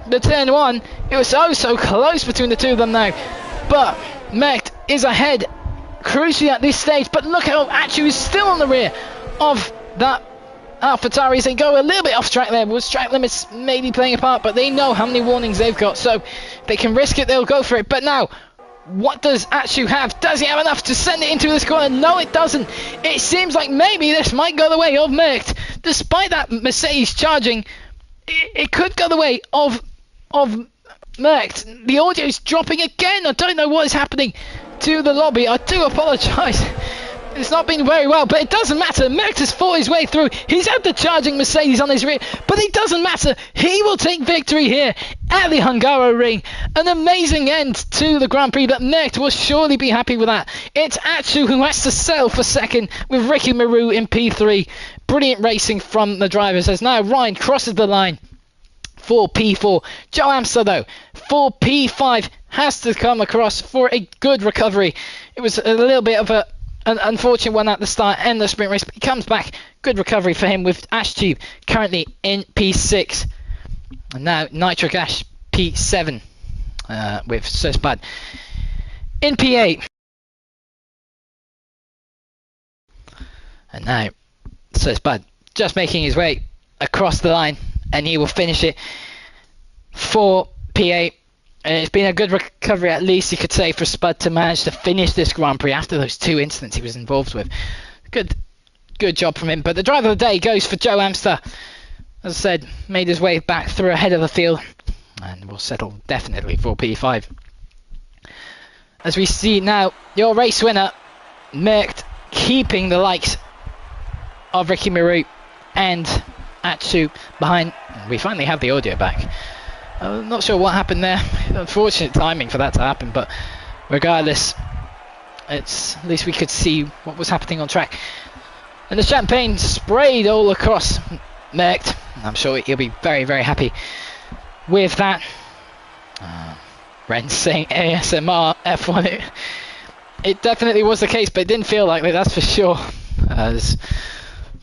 the turn one. It was so close between the two of them now, but Malc is ahead crucially at this stage. But look how actually is still on the rear of that AlphaTauri. They go a little bit off track there. Was track limits maybe playing a part, but they know how many warnings they've got, so if they can risk it, they'll go for it. But now, what does Atsu have? Does he have enough to send it into this corner? No, it doesn't. It seems like maybe this might go the way of Malc. Despite that Mercedes charging, it could go the way of Malc. The audio is dropping again. I don't know what is happening to the lobby. I do apologise. It's not been very well, but it doesn't matter. Malc has fought his way through. He's had the charging Mercedes on his rear, but it doesn't matter. He will take victory here at the Hungaroring. An amazing end to the Grand Prix, but Malc will surely be happy with that. It's Atsu who has to settle for second with Ricky Maru in P3. Brilliant racing from the drivers as now Ryan crosses the line for P4. Joe Amster, though, for P5 has to come across for a good recovery. It was a little bit of an unfortunate one at the start and the sprint race, but he comes back. Good recovery for him with Ash Tube currently in P6. And now Nitric Ash P7 with Suspad in P8. And now Suspad just making his way across the line, and he will finish it for P8. And it's been a good recovery, at least you could say, for Spud to manage to finish this Grand Prix after those two incidents he was involved with. Good job from him. But the driver of the day goes for Joe Amster. As I said, made his way back through ahead of the field and will settle definitely for P5. As we see now, your race winner, Malc, keeping the likes of Ricky Maru and Atsu behind. We finally have the audio back. I'm not sure what happened there. Unfortunate timing for that to happen, but regardless, at least we could see what was happening on track. And the champagne sprayed all across Malc. I'm sure he'll be very, very happy with that. Ren saying ASMR F1. It definitely was the case, but it didn't feel like it, that's for sure. As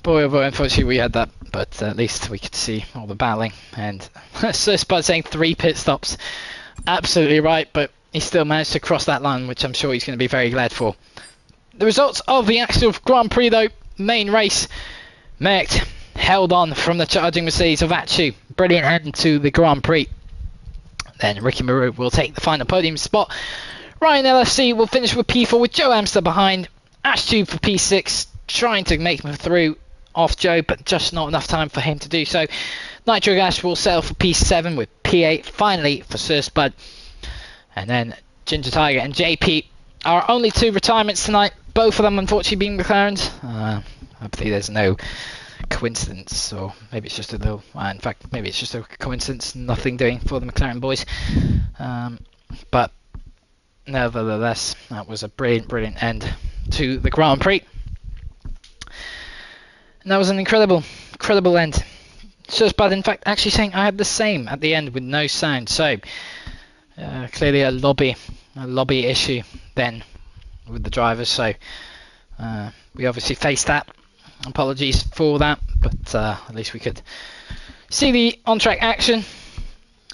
boy, oh boy, unfortunately we had that, but at least we could see all the battling. And so Spud saying 3 pit stops, absolutely right, but he still managed to cross that line, which I'm sure he's going to be very glad for. The results of the actual Grand Prix, though, main race, Malc held on from the charging Mercedes of Atsu. Brilliant end to the Grand Prix. Then Ricky Maru will take the final podium spot. Ryan LFC will finish with P4 with Joe Amster behind. Ash Tube for P6, trying to make him through off Joe, but just not enough time for him to do so. Nitro Gas will settle for P7 with P8 finally for Sir Spud. And then Ginger Tiger and JP are only 2 retirements tonight, both of them unfortunately being McLarens. Hopefully there's no coincidence, or maybe it's just a little, in fact maybe it's just a coincidence, nothing doing for the McLaren boys. But nevertheless, that was a brilliant end to the Grand Prix. And that was an incredible end. So Spud, in fact, actually saying I had the same at the end with no sound. So clearly a lobby issue then with the drivers. So we obviously faced that. Apologies for that, but at least we could see the on-track action.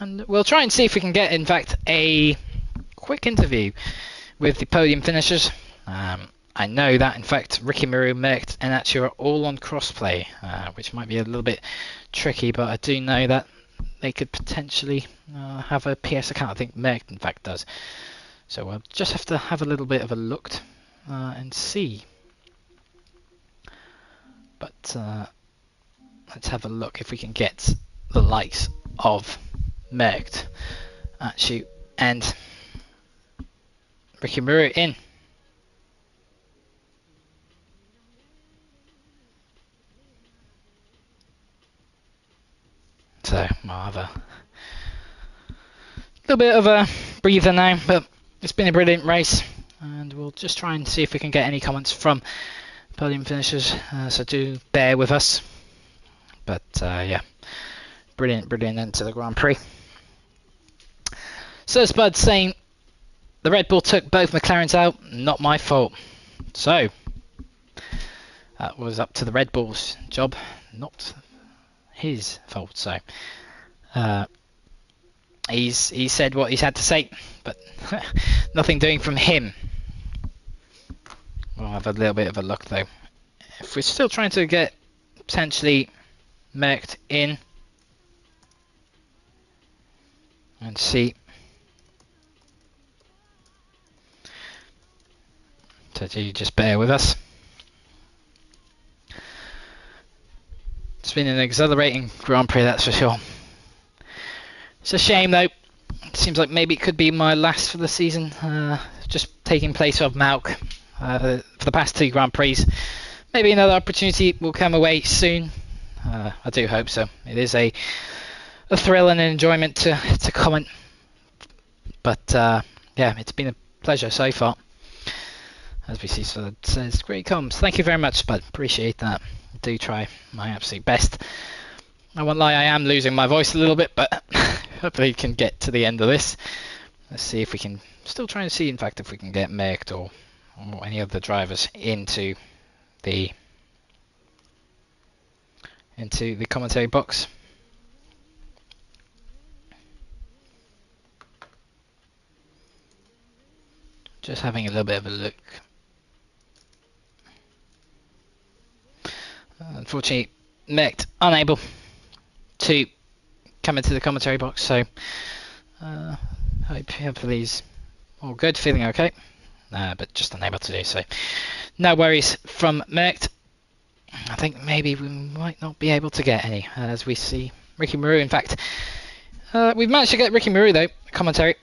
And we'll try and see if we can get, in fact, a quick interview with the podium finishers. I know that, in fact, Ricky Maru, Malc and Atsu are all on crossplay, which might be a little bit tricky, but I do know that they could potentially have a PS account. I think Malc, in fact, does. So we'll just have to have a little bit of a look and see. But let's have a look if we can get the likes of Malc, Atsu and Ricky Maru in. So we'll have a little bit of a breather now, but it's been a brilliant race, and we'll just try and see if we can get any comments from podium finishers, so do bear with us. But yeah, brilliant end to the Grand Prix. So Spud saying the Red Bull took both McLarens out, not my fault. So that was up to the Red Bull's job, not his fault. So He said what he's had to say, but nothing doing from him. We'll have a little bit of a look though. If we're still trying to get potentially Malc in and see. So do you just bear with us. It's been an exhilarating Grand Prix, that's for sure. It's a shame though. It seems like maybe it could be my last for the season. Just taking place of Malc for the past 2 Grand Prix. Maybe another opportunity will come away soon. I do hope so. It is a thrill and an enjoyment to comment. But yeah, it's been a pleasure so far. As we see, so it says great comms. Thank you very much, bud. Appreciate that. I do try my absolute best. I won't lie, I am losing my voice a little bit, but hopefully we can get to the end of this. Let's see if we can. Still trying to see, in fact, if we can get Malc or any of the drivers into the commentary box. Just having a little bit of a look. Unfortunately, Malc unable to come into the commentary box, so hopefully he's all good, feeling okay, but just unable to do so. No worries from Malc. I think maybe we might not be able to get any, as we see Ricky Maru. In fact, we've managed to get Ricky Maru though. Commentary.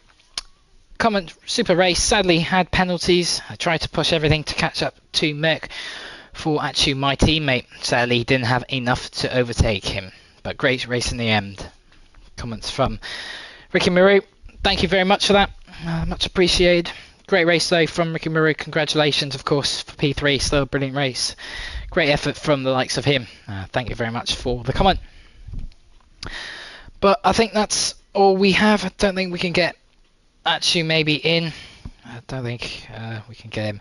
Super race sadly had penalties. I tried to push everything to catch up to Malc for actually my teammate. Sadly, he didn't have enough to overtake him, but great race in the end. Comments from Ricky Maru. Thank you very much for that. Much appreciated. Great race though from Ricky Maru. Congratulations, of course, for P3. Still a brilliant race. Great effort from the likes of him. Thank you very much for the comment. But I think that's all we have. I don't think we can get Atsu maybe in. I don't think we can get him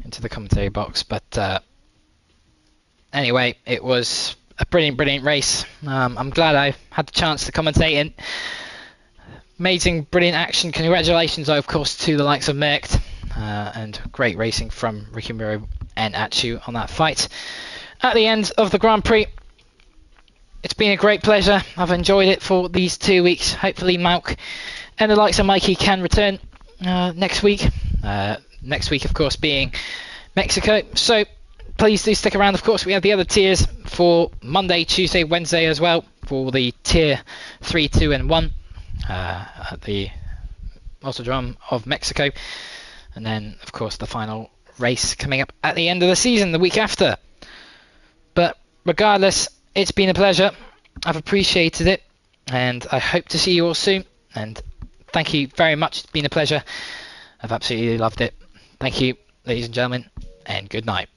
into the commentary box. But anyway, it was a brilliant race. I'm glad I had the chance to commentate in. Amazing, brilliant action. Congratulations, of course, to the likes of Malc. And great racing from Ricky Maru and Atsu on that fight. At the end of the Grand Prix, it's been a great pleasure. I've enjoyed it for these 2 weeks. Hopefully Malc and the likes of Mikey can return next week. Next week, of course, being Mexico. So please do stick around. Of course, we have the other tiers for Monday, Tuesday, Wednesday as well, for the tier 3, 2 and 1 at the Autodrome of Mexico. And then, of course, the final race coming up at the end of the season, the week after. But regardless, it's been a pleasure. I've appreciated it, and I hope to see you all soon. And thank you very much. It's been a pleasure. I've absolutely loved it. Thank you, ladies and gentlemen, and good night.